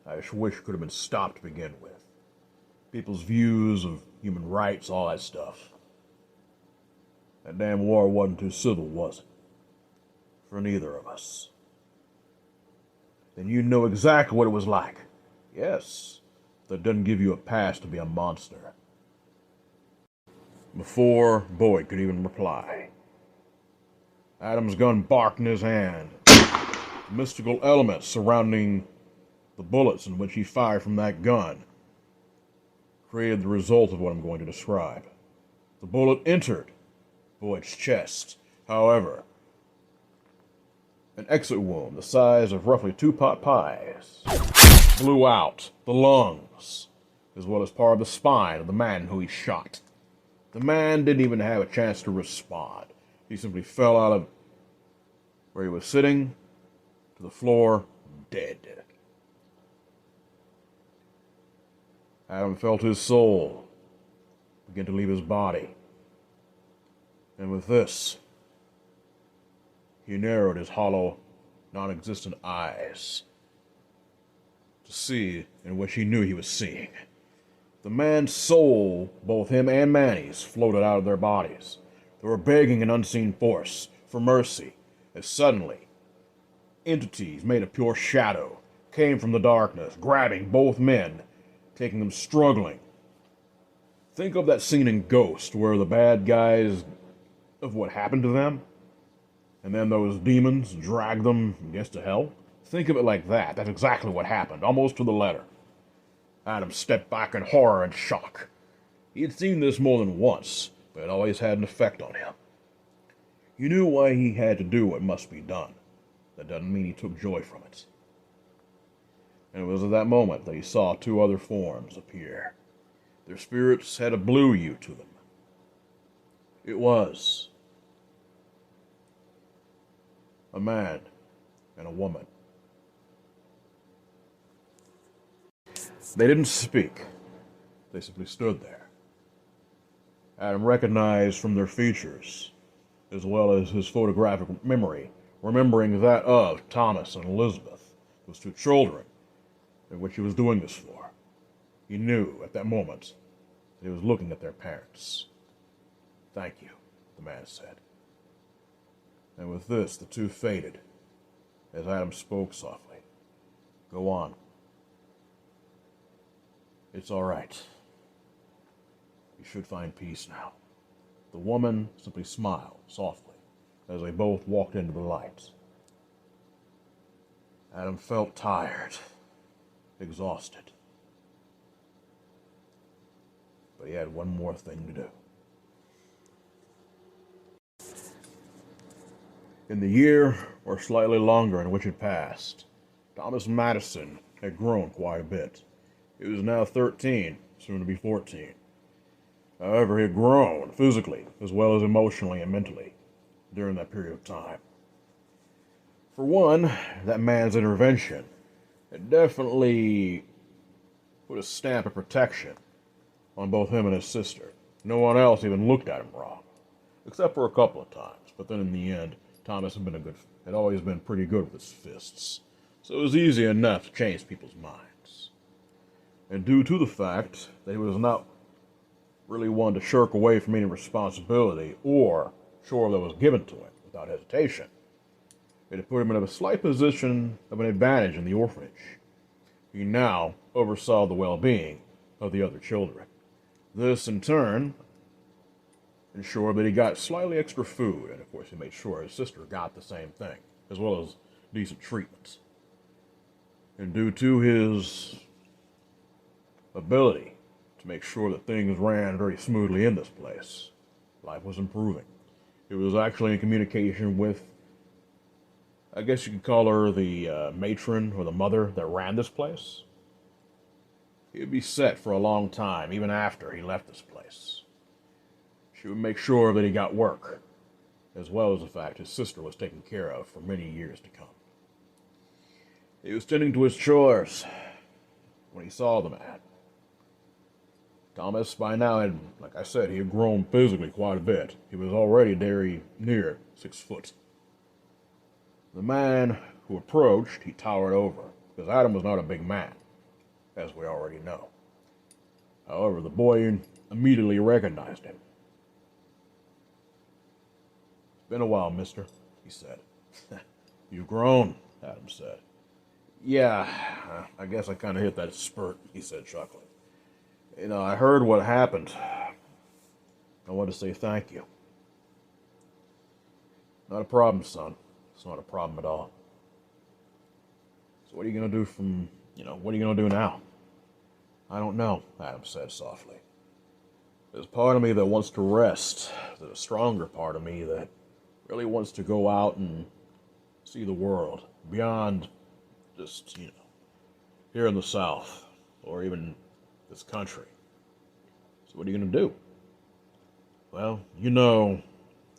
I just wish it could have been stopped to begin with. People's views of human rights, all that stuff. That damn war wasn't too civil, was it? For neither of us. Then you know exactly what it was like. Yes, that doesn't give you a pass to be a monster. Before Boyd could even reply, Adam's gun barked in his hand. The mystical elements surrounding the bullets in which he fired from that gun created the result of what I'm going to describe. The bullet entered Boyd's chest. However, an exit wound the size of roughly 2 pot pies blew out the lungs, as well as part of the spine of the man who he shot. The man didn't even have a chance to respond. He simply fell out of where he was sitting to the floor, dead. Adam felt his soul begin to leave his body. And with this, he narrowed his hollow, non-existent eyes to see in which he knew he was seeing. The man's soul, both him and Manny's, floated out of their bodies. They were begging an unseen force for mercy, as suddenly, entities made of pure shadow came from the darkness, grabbing both men, taking them struggling. Think of that scene in Ghost where the bad guys of what happened to them, and then those demons drag them, I guess, to hell. Think of it like that. That's exactly what happened, almost to the letter. Adam stepped back in horror and shock. He had seen this more than once, but it always had an effect on him. He knew why he had to do what must be done. That doesn't mean he took joy from it. And it was at that moment that he saw 2 other forms appear. Their spirits had a blue hue to them. It was a man and a woman. They didn't speak. They simply stood there. Adam recognized from their features, as well as his photographic memory, remembering that of Thomas and Elizabeth, those 2 children, in which he was doing this for. He knew at that moment that he was looking at their parents. Thank you, the man said. And with this, the 2 faded, as Adam spoke softly. Go on. It's all right. You should find peace now. The woman simply smiled softly as they both walked into the light. Adam felt tired, exhausted. But he had one more thing to do. In the year, or slightly longer in which it passed, Thomas Madison had grown quite a bit. He was now 13, soon to be 14. However, he had grown physically, as well as emotionally and mentally, during that period of time. For one, that man's intervention had definitely put a stamp of protection on both him and his sister. No one else even looked at him wrong, except for a couple of times. But then in the end, Thomas had always been pretty good with his fists, so it was easy enough to change people's minds. And due to the fact that he was not really one to shirk away from any responsibility or chore that was given to him without hesitation, it had put him in a slight position of an advantage in the orphanage. He now oversaw the well-being of the other children. This, in turn, ensured that he got slightly extra food, and of course he made sure his sister got the same thing, as well as decent treatment. And due to his ability to make sure that things ran very smoothly in this place, life was improving. It was actually in communication with, I guess you could call her the matron or the mother that ran this place. He would be set for a long time, even after he left this place. She would make sure that he got work, as well as the fact his sister was taken care of for many years to come. He was tending to his chores when he saw the man. Thomas, by now, had, like I said, he had grown physically quite a bit. He was already very near 6 foot. The man who approached, he towered over, because Adam was not a big man, as we already know. However, the boy immediately recognized him. "It's been a while, mister," he said. "You've grown," Adam said. "Yeah, I guess I kind of hit that spurt," he said, chuckling. "You know, I heard what happened. I want to say thank you." "Not a problem, son. It's not a problem at all." "So what are you going to do what are you going to do now?" "I don't know," Adam said softly. "There's a part of me that wants to rest. There's a stronger part of me that really wants to go out and see the world beyond just, here in the South or even this country." "So what are you going to do?" "Well, you know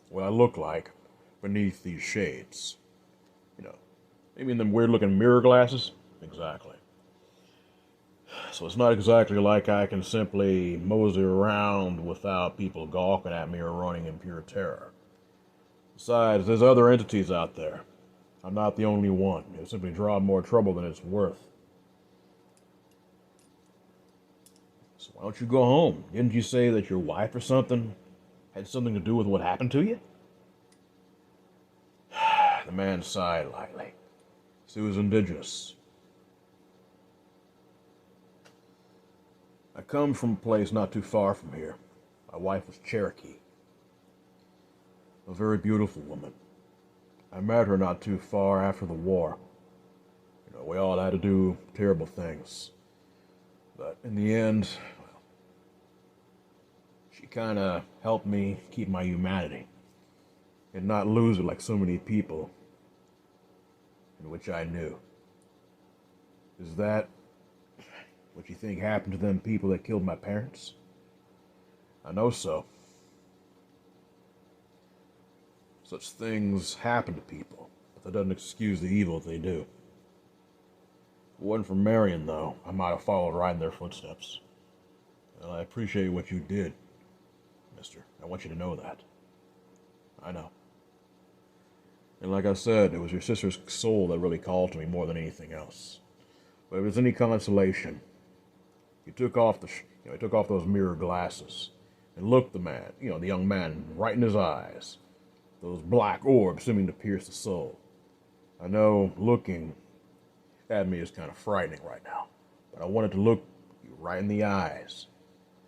what I look like beneath these shades. Maybe in them weird-looking mirror glasses?" "Exactly. So it's not exactly like I can simply mosey around without people gawking at me or running in pure terror. Besides, there's other entities out there. I'm not the only one. It'll simply draw more trouble than it's worth. So why don't you go home? Didn't you say that your wife or something had something to do with what happened to you?" The man sighed lightly. He was indigenous. "I come from a place not too far from here. My wife was Cherokee. A very beautiful woman. I met her not too far after the war. We all had to do terrible things. But in the end, she kind of helped me keep my humanity and not lose it like so many people in which I knew. Is that what you think happened to them people that killed my parents?" "I know so. Such things happen to people, but that doesn't excuse the evil they do. If it wasn't for Marion, though, I might have followed right in their footsteps. Well, I appreciate what you did, mister. I want you to know that." "I know. And like I said, it was your sister's soul that really called to me more than anything else. But if there's any consolation, he took off those mirror glasses and looked the young man right in his eyes. Those black orbs seeming to pierce the soul. I know looking at me is kind of frightening right now, but I wanted to look you right in the eyes,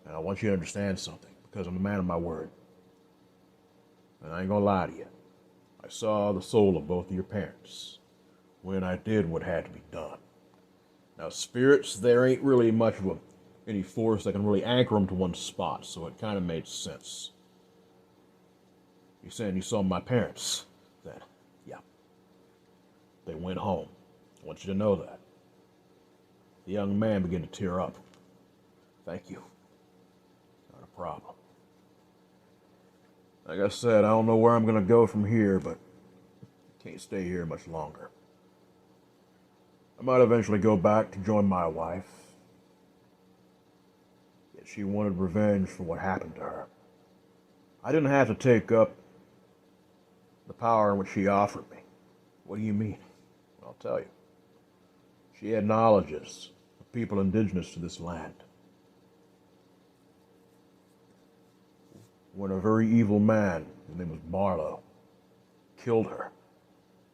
and I want you to understand something, because I'm a man of my word. And I ain't gonna lie to you. I saw the soul of both of your parents when I did what had to be done. Now, spirits, there ain't really much of any force that can really anchor them to one spot, so it kind of made sense. You're saying you saw my parents, then? Yeah. They went home. I want you to know that." The young man began to tear up. "Thank you. Not a problem. Like I said, I don't know where I'm going to go from here, but I can't stay here much longer. I might eventually go back to join my wife. Yet She wanted revenge for what happened to her. I didn't have to take up the power which she offered me. What do you mean? I'll tell you. She had knowledges of people indigenous to this land. When a very evil man, his name was Marlowe, killed her,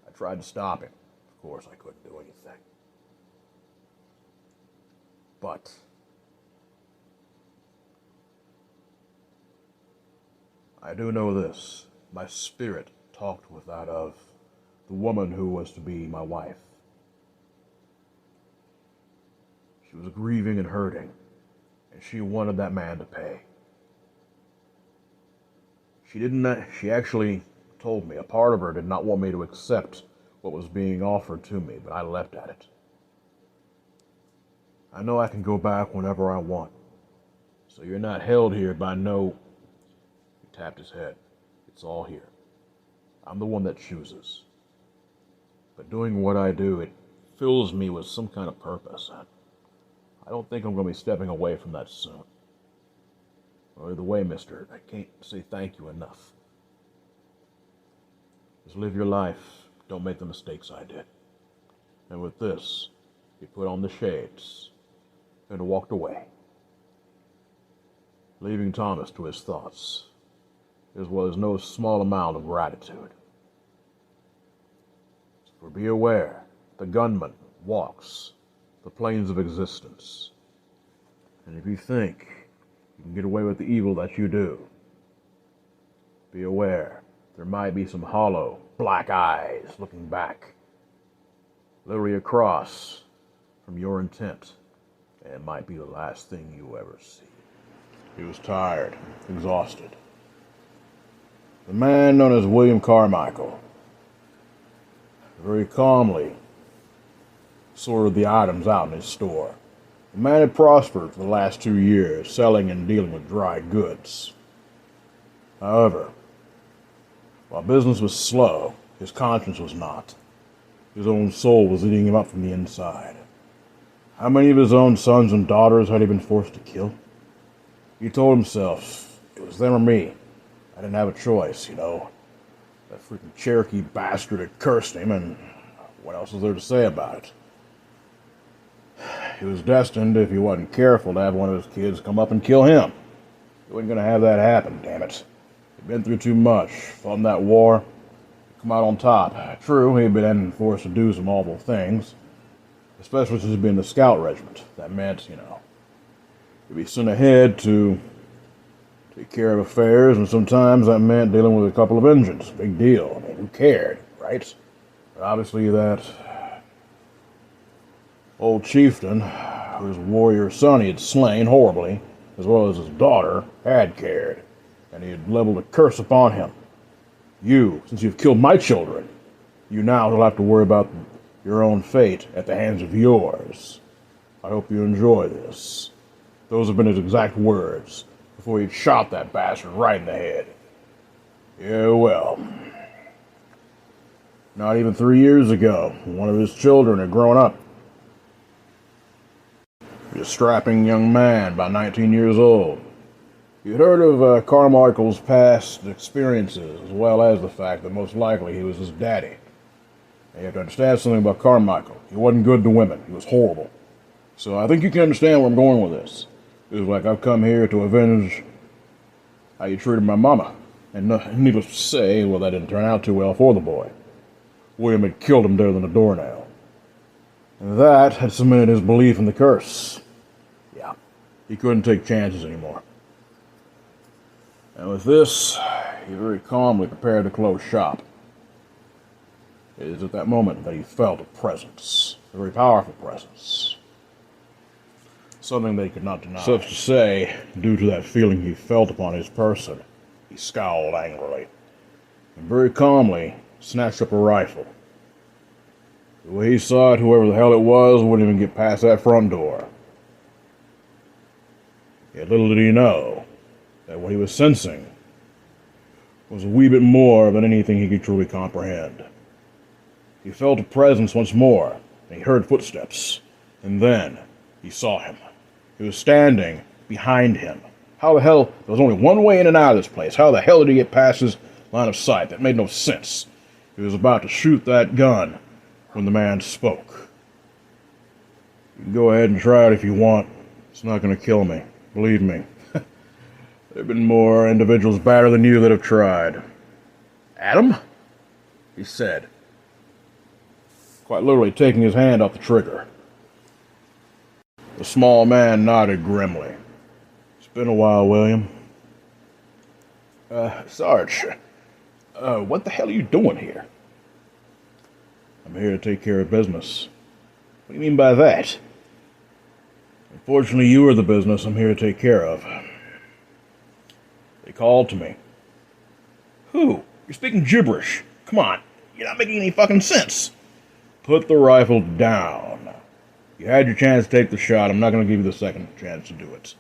I tried to stop him. Of course, I couldn't do anything. But I do know this. My spirit talked with that of the woman who was to be my wife. She was grieving and hurting, and she wanted that man to pay. She actually told me a part of her did not want me to accept what was being offered to me, but I leapt at it. I know I can go back whenever I want. So you're not held here by no... He tapped his head. It's all here. I'm the one that chooses. But doing what I do, it fills me with some kind of purpose. I don't think I'm going to be stepping away from that soon. By the way, mister, I can't say thank you enough. Just live your life. Don't make the mistakes I did. And with this, he put on the shades and walked away, leaving Thomas to his thoughts, as well as no small amount of gratitude. For be aware, the gunman walks the planes of existence. And if you think you can get away with the evil that you do, be aware, there might be some hollow, black eyes looking back, literally across from your intent, and it might be the last thing you ever see. He was tired, exhausted. The man known as William Carmichael very calmly sorted the items out in his store. The man had prospered for the last 2 years, selling and dealing with dry goods. However, while business was slow, his conscience was not. His own soul was eating him up from the inside. How many of his own sons and daughters had he been forced to kill? He told himself, it was them or me. I didn't have a choice, you know. That freaking Cherokee bastard had cursed him, and what else was there to say about it? He was destined, if he wasn't careful, to have one of his kids come up and kill him. He wasn't going to have that happen, damn it. He'd been through too much, fought in that war, come out on top. True, he'd been forced to do some awful things, especially since he'd been in the scout regiment. That meant, you know, he'd be sent ahead to take care of affairs, and sometimes that meant dealing with a couple of Injuns. Big deal. I mean, who cared, right? But obviously that old chieftain, whose warrior son he had slain horribly, as well as his daughter, had cared, and he had leveled a curse upon him. You, since you've killed my children, you now will have to worry about your own fate at the hands of yours. I hope you enjoy this. Those have been his exact words before he'd shot that bastard right in the head. Yeah, well, not even 3 years ago, one of his children had grown up. He was a strapping young man, about 19 years old. You'd heard of Carmichael's past experiences, as well as the fact that most likely he was his daddy. And you have to understand something about Carmichael. He wasn't good to women. He was horrible. So I think you can understand where I'm going with this. It was like I've come here to avenge how you treated my mama. And needless to say, well, that didn't turn out too well for the boy. William had killed him deader than a doornail. And that had cemented his belief in the curse. Yeah, he couldn't take chances anymore. And with this, he very calmly prepared to close shop. It is at that moment that he felt a presence, a very powerful presence. Something that he could not deny. Such to say, due to that feeling he felt upon his person, he scowled angrily, and very calmly snatched up a rifle. The way he saw it, whoever the hell it was wouldn't even get past that front door. Yet little did he know that what he was sensing was a wee bit more than anything he could truly comprehend. He felt a presence once more, and he heard footsteps, and then he saw him. He was standing behind him. How the hell, there was only one way in and out of this place. How the hell did he get past his line of sight? That made no sense. He was about to shoot that gun when the man spoke. You can go ahead and try it if you want. It's not going to kill me. Believe me. There have been more individuals badder than you that have tried. Adam? He said, quite literally taking his hand off the trigger. The small man nodded grimly. It's been a while, William. Sarge, what the hell are you doing here? I'm here to take care of business. What do you mean by that? Unfortunately, you are the business I'm here to take care of. They called to me. Who? You're speaking gibberish. Come on, you're not making any fucking sense. Put the rifle down. You had your chance to take the shot. I'm not going to give you the second chance to do it.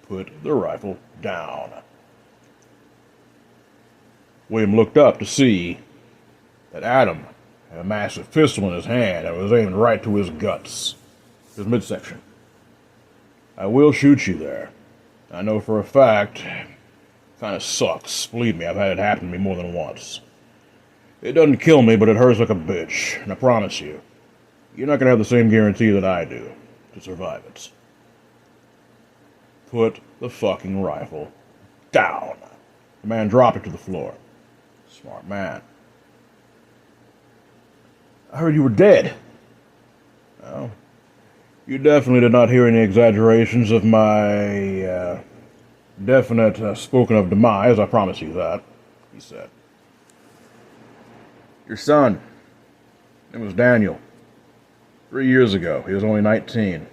Put the rifle down. William looked up to see that Adam had a massive pistol in his hand and was aimed right to his guts, his midsection. I will shoot you there. I know for a fact. Kind of sucks. Believe me, I've had it happen to me more than once. It doesn't kill me, but it hurts like a bitch. And I promise you, you're not going to have the same guarantee that I do to survive it. Put the fucking rifle down. The man dropped it to the floor. Smart man. I heard you were dead. Well, you definitely did not hear any exaggerations of my definite spoken of demise, I promise you that, he said. Your son, it was Daniel. 3 years ago, he was only 19.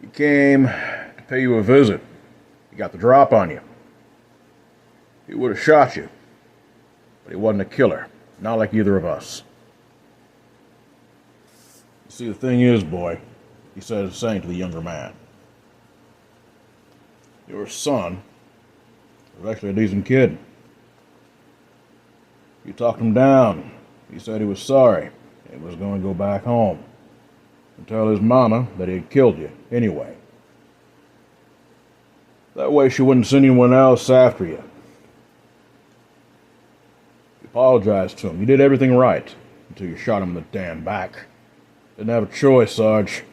He came to pay you a visit. He got the drop on you. He would have shot you, but he wasn't a killer, not like either of us. You see, the thing is, boy, he said, saying to the younger man, your son was actually a decent kid. You talked him down. He said he was sorry. He was going to go back home and tell his mama that he had killed you anyway. That way she wouldn't send anyone else after you. You apologized to him. You did everything right until you shot him in the damn back. Didn't have a choice, Sarge.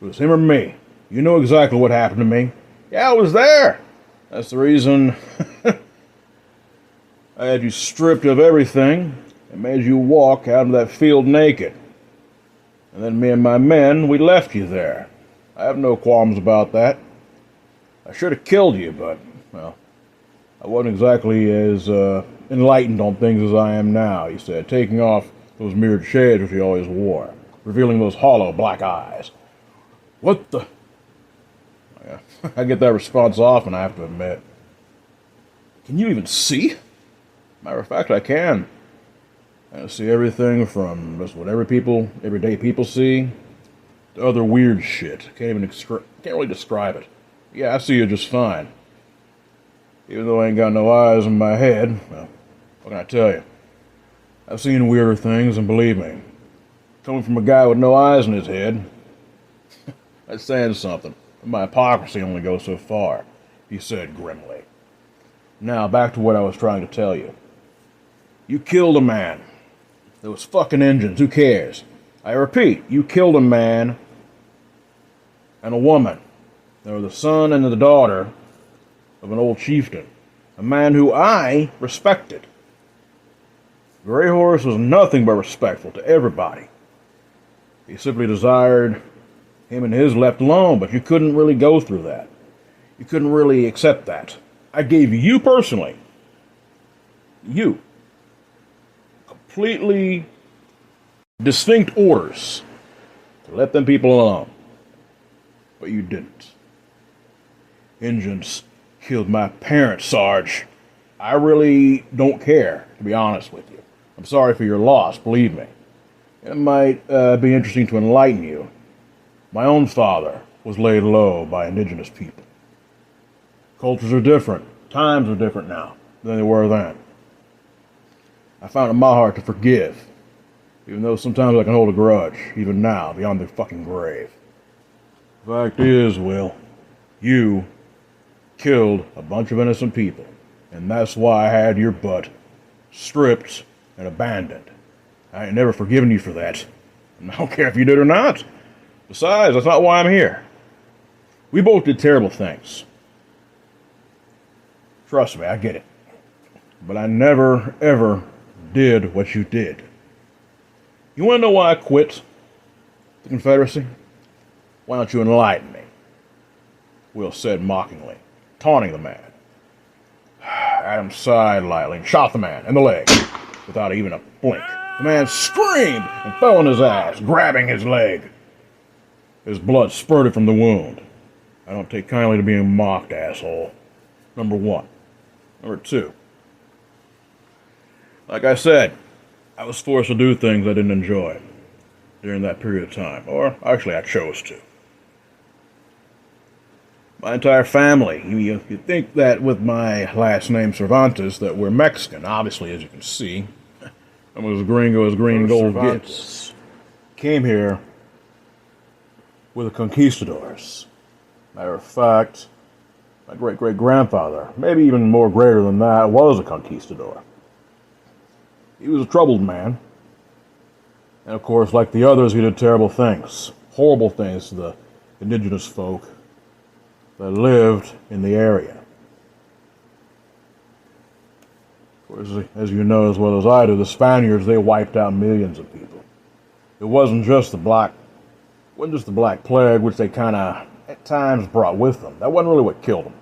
It was him or me. You know exactly what happened to me. Yeah, I was there. That's the reason I had you stripped of everything and made you walk out of that field naked. And then me and my men, we left you there. I have no qualms about that. I should have killed you, but, well, I wasn't exactly as enlightened on things as I am now, he said, taking off those mirrored shades which he always wore, revealing those hollow black eyes. What the... I get that response often, I have to admit. Can you even see? Matter of fact, I can. I see everything from just what everyday people see, to other weird shit. Can't really describe it. Yeah, I see you just fine. Even though I ain't got no eyes in my head, well, what can I tell you? I've seen weirder things, and believe me, coming from a guy with no eyes in his head, that's saying something. My hypocrisy only goes so far, he said grimly. Now, back to what I was trying to tell you. You killed a man. Those fucking engines, who cares? I repeat, you killed a man and a woman. They were the son and the daughter of an old chieftain, a man who I respected. Grey Horse was nothing but respectful to everybody. He simply desired him and his left alone, but you couldn't really go through that. You couldn't really accept that. I gave you personally, you, completely distinct orders to let them people alone. But you didn't. Injuns killed my parents, Sarge. I really don't care, to be honest with you. I'm sorry for your loss, believe me. It might be interesting to enlighten you. My own father was laid low by indigenous people. Cultures are different. Times are different now than they were then. I found it in my heart to forgive, even though sometimes I can hold a grudge, even now, beyond the fucking grave. The fact is, Will, You killed a bunch of innocent people, and that's why I had your butt stripped and abandoned. I ain't never forgiven you for that, and I don't care if you did or not. Besides, that's not why I'm here. We both did terrible things. Trust me, I get it. But I never, ever did what you did. You want to know why I quit the Confederacy? Why don't you enlighten me? Will said mockingly, taunting the man. Adam sighed lightly and shot the man in the leg without even a blink. The man screamed and fell on his ass, grabbing his leg. His blood spurted from the wound. I don't take kindly to being mocked, asshole. Number one. Number two. Like I said, I was forced to do things I didn't enjoy during that period of time. Or, actually, I chose to. My entire family. You'd think that with my last name, Cervantes, that we're Mexican. Obviously, as you can see. I'm as gringo as green gold gets. Came here with the conquistadors. Matter of fact, my great-great-grandfather, maybe even more greater than that, was a conquistador. He was a troubled man. And of course, like the others, he did terrible things. Horrible things to the indigenous folk that lived in the area. Of course, as you know as well as I do, the Spaniards, they wiped out millions of people. It wasn't just the Black Plague, which they kind of, at times, brought with them. That wasn't really what killed them.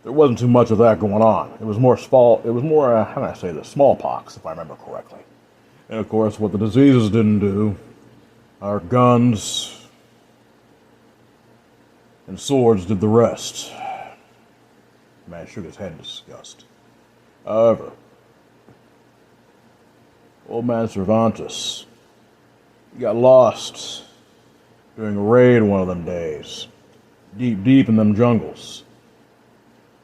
There wasn't too much of that going on. It was more, how can I say this, smallpox, if I remember correctly. And of course, what the diseases didn't do, our guns and swords did the rest. The man shook his head in disgust. However, old man Cervantes, he got lost during a raid one of them days, deep in them jungles.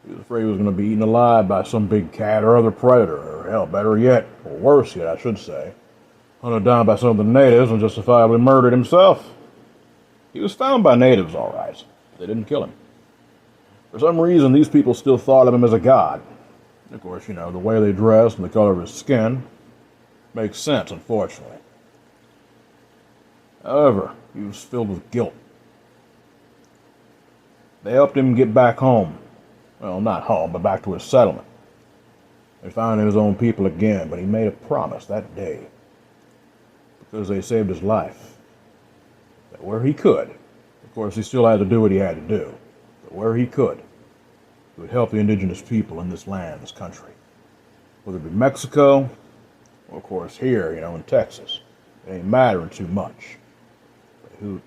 He was afraid he was going to be eaten alive by some big cat or other predator, or hell, better yet, or worse yet, I should say, hunted down by some of the natives and justifiably murdered himself. He was found by natives, all right. They didn't kill him. For some reason, these people still thought of him as a god. Of course, you know, the way they dressed and the color of his skin makes sense, unfortunately. However, he was filled with guilt. They helped him get back home. Well, not home, but back to his settlement. They found his own people again, but he made a promise that day, because they saved his life, that where he could, of course he still had to do what he had to do, but where he could, he would help the indigenous people in this land, this country. Whether it be Mexico, or of course here, you know, in Texas. It ain't mattering too much. But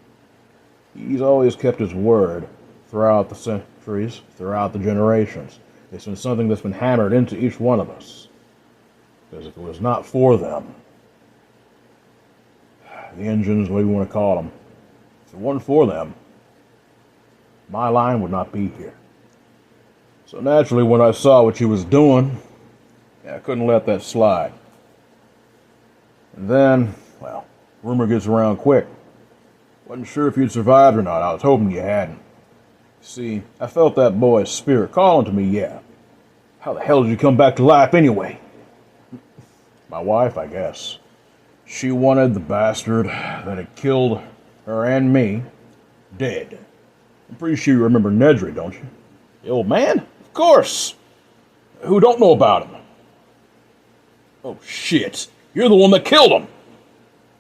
he's always kept his word throughout the centuries, throughout the generations. It's been something that's been hammered into each one of us. Because if it was not for them, the engines, whatever you want to call them, if it wasn't for them, my line would not be here. So naturally, when I saw what she was doing, I couldn't let that slide. And then, well, rumor gets around quick. Wasn't sure if you'd survived or not. I was hoping you hadn't. See, I felt that boy's spirit calling to me, yeah. How the hell did you come back to life anyway? My wife, I guess. She wanted the bastard that had killed her and me dead. I'm pretty sure you remember Nedry, don't you? The old man? Of course. Who don't know about him? Oh, shit. You're the one that killed him.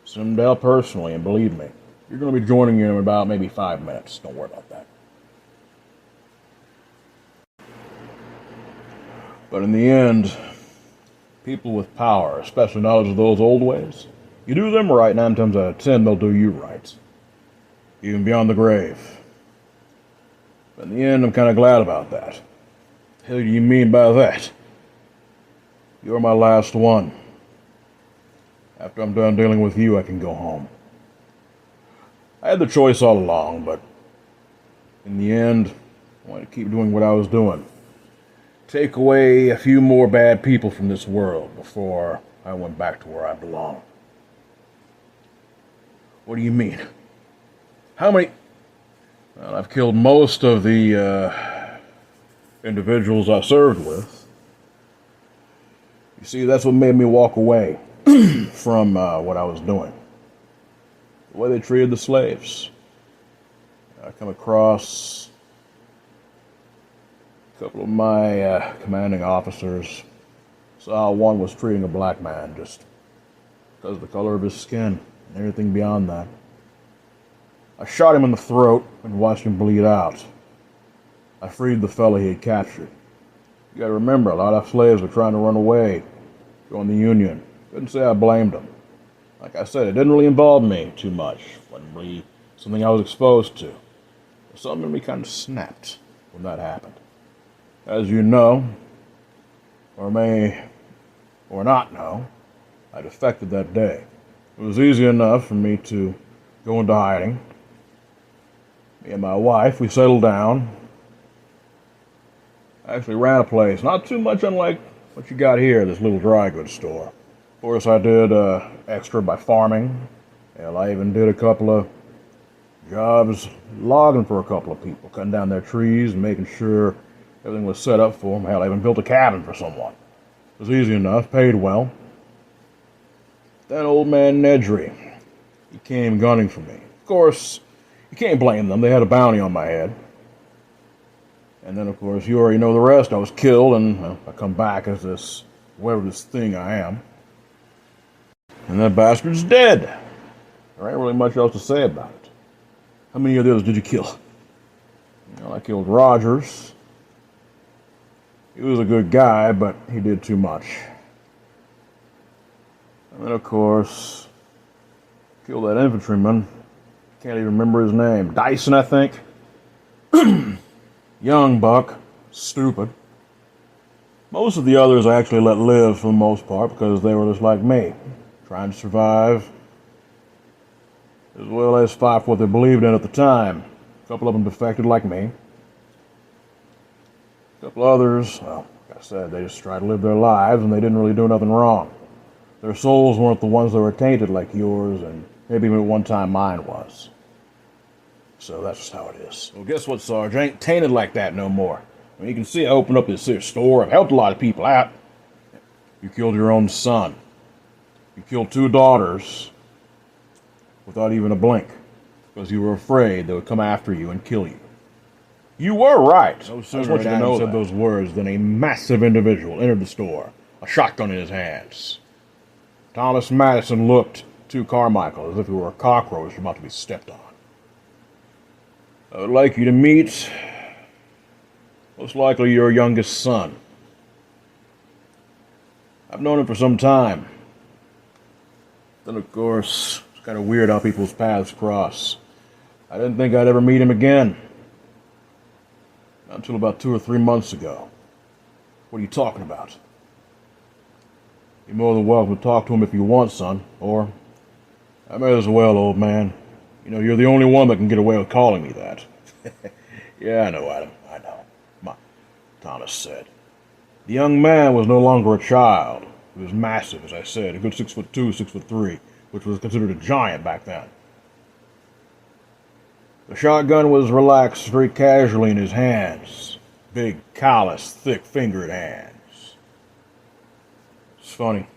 Simdale personally, and believe me, you're going to be joining him in about maybe 5 minutes. Don't worry about that. But in the end, people with power, especially knowledge of those old ways, you do them right, 9 times out of 10, they'll do you right. Even beyond the grave. But in the end, I'm kind of glad about that. What the hell do you mean by that? You're my last one. After I'm done dealing with you, I can go home. I had the choice all along, but in the end, I wanted to keep doing what I was doing. Take away a few more bad people from this world before I went back to where I belong. What do you mean? How many? Well, I've killed most of the individuals I served with. You see, that's what made me walk away from what I was doing. The way they treated the slaves. I come across a couple of my commanding officers. Saw one was treating a black man just because of the color of his skin and everything beyond that. I shot him in the throat and watched him bleed out. I freed the fellow he had captured. You gotta remember, a lot of slaves were trying to run away, join the Union. Couldn't say I blamed them. Like I said, it didn't really involve me too much. Wasn't really something I was exposed to. Something in me kind of snapped when that happened. As you know, or may or not know, I defected that day. It was easy enough for me to go into hiding. Me and my wife, we settled down. I actually ran a place, not too much unlike what you got here, this little dry goods store. Of course, I did extra by farming. Hell, I even did a couple of jobs logging for a couple of people, cutting down their trees and making sure everything was set up for them. Hell, I even built a cabin for someone. It was easy enough, paid well. Then old man Nedry, he came gunning for me. Of course, you can't blame them. They had a bounty on my head. And then, of course, you already know the rest. I was killed, and well, I come back as this, whatever this thing I am. And that bastard's dead. There ain't really much else to say about it. How many of the others did you kill? Well, I killed Rogers. He was a good guy, but he did too much. And then, of course, killed that infantryman. Can't even remember his name. Dyson, I think. Young buck. Stupid. Most of the others I actually let live for the most part because they were just like me, trying to survive, as well as fight for what they believed in at the time. A couple of them defected like me. A couple others, well, like I said, they just tried to live their lives and they didn't really do nothing wrong. Their souls weren't the ones that were tainted like yours, and maybe even at one time mine was. So that's just how it is. Well, guess what, Sarge? I ain't tainted like that no more. I mean, you can see I opened up this here store. I've helped a lot of people out. You killed your own son. You killed 2 daughters without even a blink because you were afraid they would come after you and kill you. You were right. No sooner had Adam said those words than a massive individual entered the store, a shotgun in his hands. Thomas Madison looked to Carmichael as if he were a cockroach about to be stepped on. I would like you to meet, most likely, your youngest son. I've known him for some time. Then, of course, it's kind of weird how people's paths cross. I didn't think I'd ever meet him again. Not until about 2 or 3 months ago. What are you talking about? You're more than welcome to talk to him if you want, son. Or, I may as well, old man. You know, you're the only one that can get away with calling me that. Yeah, I know, Adam. I know. Thomas said. The young man was no longer a child. He was massive, as I said, a good 6'2", 6'3", which was considered a giant back then. The shotgun was relaxed very casually in his hands. Big, callous, thick-fingered hands. It's funny.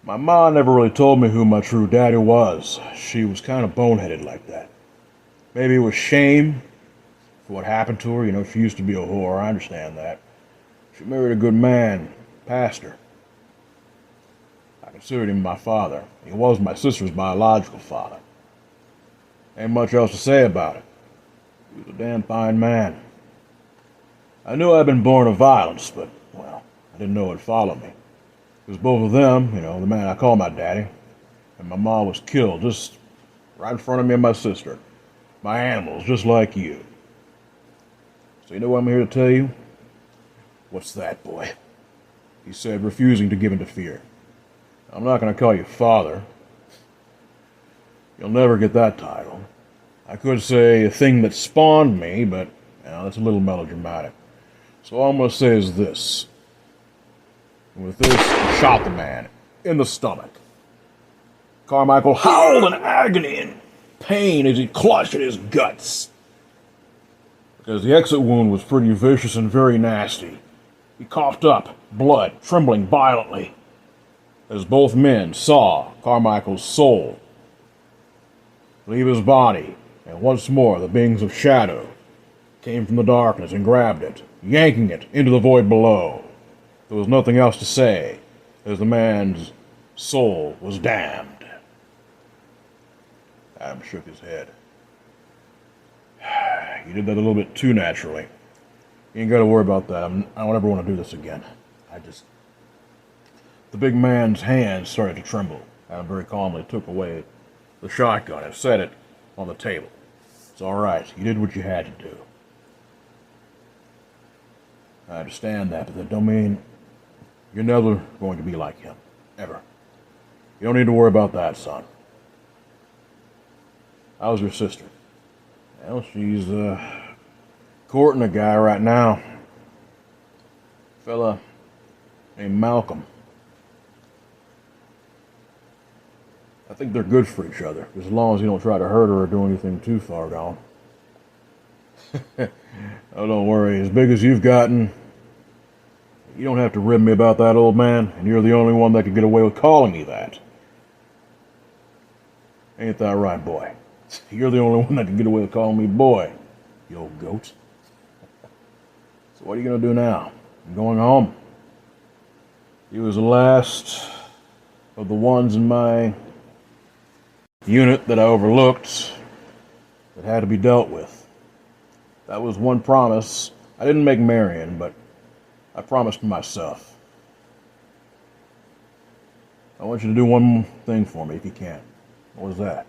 My mom never really told me who my true daddy was. She was kind of boneheaded like that. Maybe it was shame for what happened to her. You know, she used to be a whore. I understand that. She married a good man, pastor. I considered him my father. He was my sister's biological father. Ain't much else to say about it. He was a damn fine man. I knew I'd been born of violence, but, well, I didn't know it'd follow me. Because both of them, you know, the man I call my daddy, and my mom was killed just right in front of me and my sister. My animals, just like you. So you know what I'm here to tell you? What's that, boy? He said, refusing to give in to fear. I'm not going to call you father. You'll never get that title. I could say a thing that spawned me, but you know, that's a little melodramatic. So all I'm going to say is this. With this, he shot the man in the stomach. Carmichael howled in agony and pain as he clutched at his guts. Because the exit wound was pretty vicious and very nasty. He coughed up, blood trembling violently, as both men saw Carmichael's soul leave his body, and once more the beings of shadow came from the darkness and grabbed it, yanking it into the void below. There was nothing else to say, as the man's soul was damned. Adam shook his head. You did that a little bit too naturally. You ain't got to worry about that. I don't ever want to do this again. The big man's hands started to tremble. Adam very calmly took away the shotgun and set it on the table. It's all right. You did what you had to do. I understand that, but that don't mean you're never going to be like him. Ever. You don't need to worry about that, son. How's your sister? Well, she's courting a guy right now. Fella named Malcolm. I think they're good for each other, as long as you don't try to hurt her or do anything too far gone. Oh, don't worry. As big as you've gotten, you don't have to rib me about that, old man, and you're the only one that could get away with calling me that. Ain't that right, boy? You're the only one that can get away with calling me boy, you old goat. So what are you going to do now? I'm going home. He was the last of the ones in my unit that I overlooked that had to be dealt with. That was one promise. I didn't make Marion, but I promised myself. I want you to do one thing for me if you can. What was that?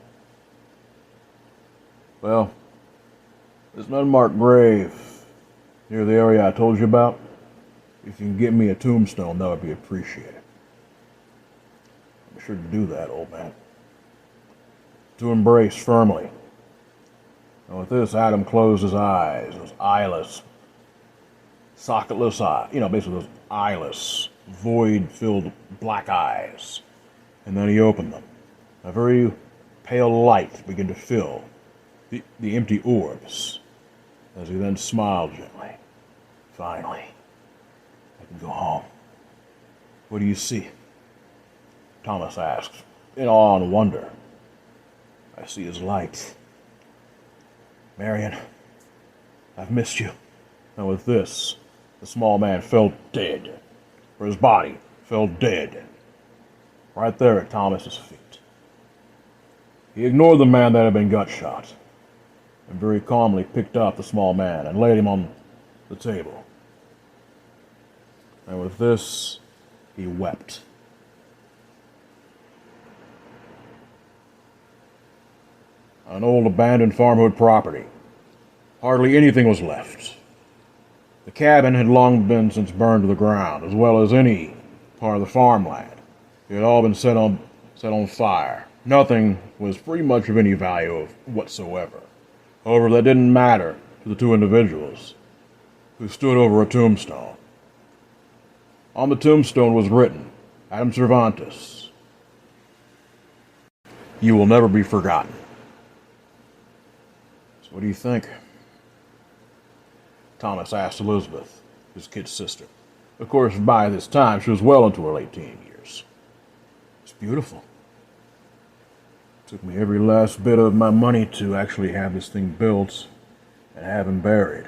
Well, there's an unmarked grave near the area I told you about. If you can get me a tombstone, that would be appreciated. I'm sure to do that, old man. To embrace firmly. And with this, Adam closed his eyes, those eyeless, socketless eyes, basically those eyeless, void-filled black eyes. And then he opened them. A very pale light began to fill the empty orbs, as he then smiled gently. Finally, I can go home. What do you see? Thomas asked, in awe and wonder. I see his light. Marion, I've missed you. And with this, the small man fell dead, for his body fell dead, right there at Thomas's feet. He ignored the man that had been gut-shot, and very calmly picked up the small man and laid him on the table. And with this, he wept. An old abandoned farmhood property. Hardly anything was left. The cabin had long been since burned to the ground, as well as any part of the farmland. It had all been set on fire. Nothing was pretty much of any value whatsoever. However, that didn't matter to the two individuals who stood over a tombstone. On the tombstone was written, Adam Cervantes, you will never be forgotten. So what do you think? Thomas asked Elizabeth, his kid's sister. Of course, by this time, she was well into her late teen years. It's beautiful. Took me every last bit of my money to actually have this thing built and have him buried.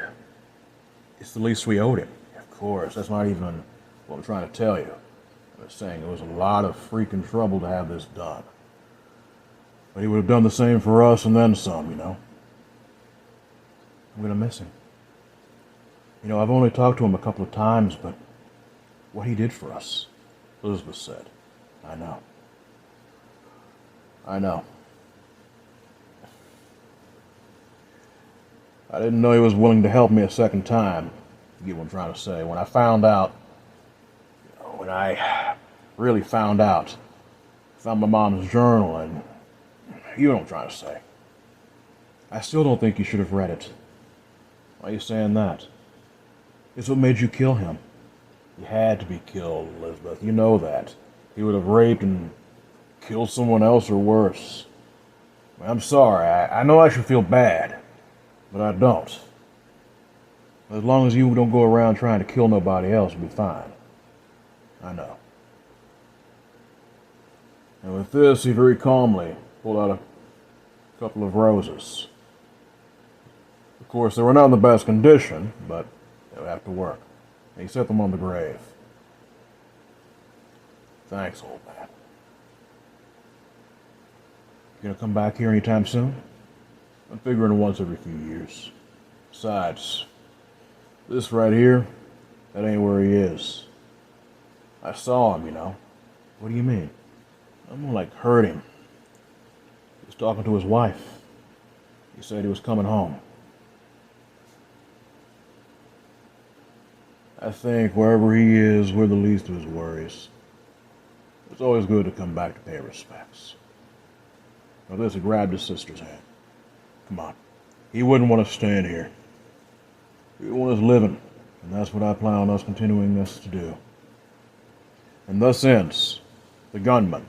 It's the least we owed him. Of course, that's not even what I'm trying to tell you. I was saying it was a lot of freaking trouble to have this done. But he would have done the same for us and then some, I'm going to miss him. I've only talked to him a couple of times, but what he did for us, Elizabeth said. I know. I didn't know he was willing to help me a second time. You get what I'm trying to say. When I found out, when I really found out, found my mom's journal, and you know what I'm trying to say. I still don't think you should have read it. Why are you saying that? It's what made you kill him. He had to be killed, Elizabeth. You know that. He would have raped and killed someone else or worse. I'm sorry. I know I should feel bad, but I don't. As long as you don't go around trying to kill nobody else, you'll be fine. I know. And with this, he very calmly pulled out a couple of roses. Of course, they were not in the best condition, but they would have to work. And he set them on the grave. Thanks, old man. You gonna come back here anytime soon? I'm figuring once every few years. Besides, this right here, that ain't where he is. I saw him, you know. What do you mean? I'm gonna, like, heard him. He was talking to his wife. He said he was coming home. I think wherever he is, we're the least of his worries. It's always good to come back to pay respects. Now this, he grabbed his sister's hand. Come on. He wouldn't want us staying here. He would want us living, and that's what I plan on us continuing this to do. And thus ends the Gunman.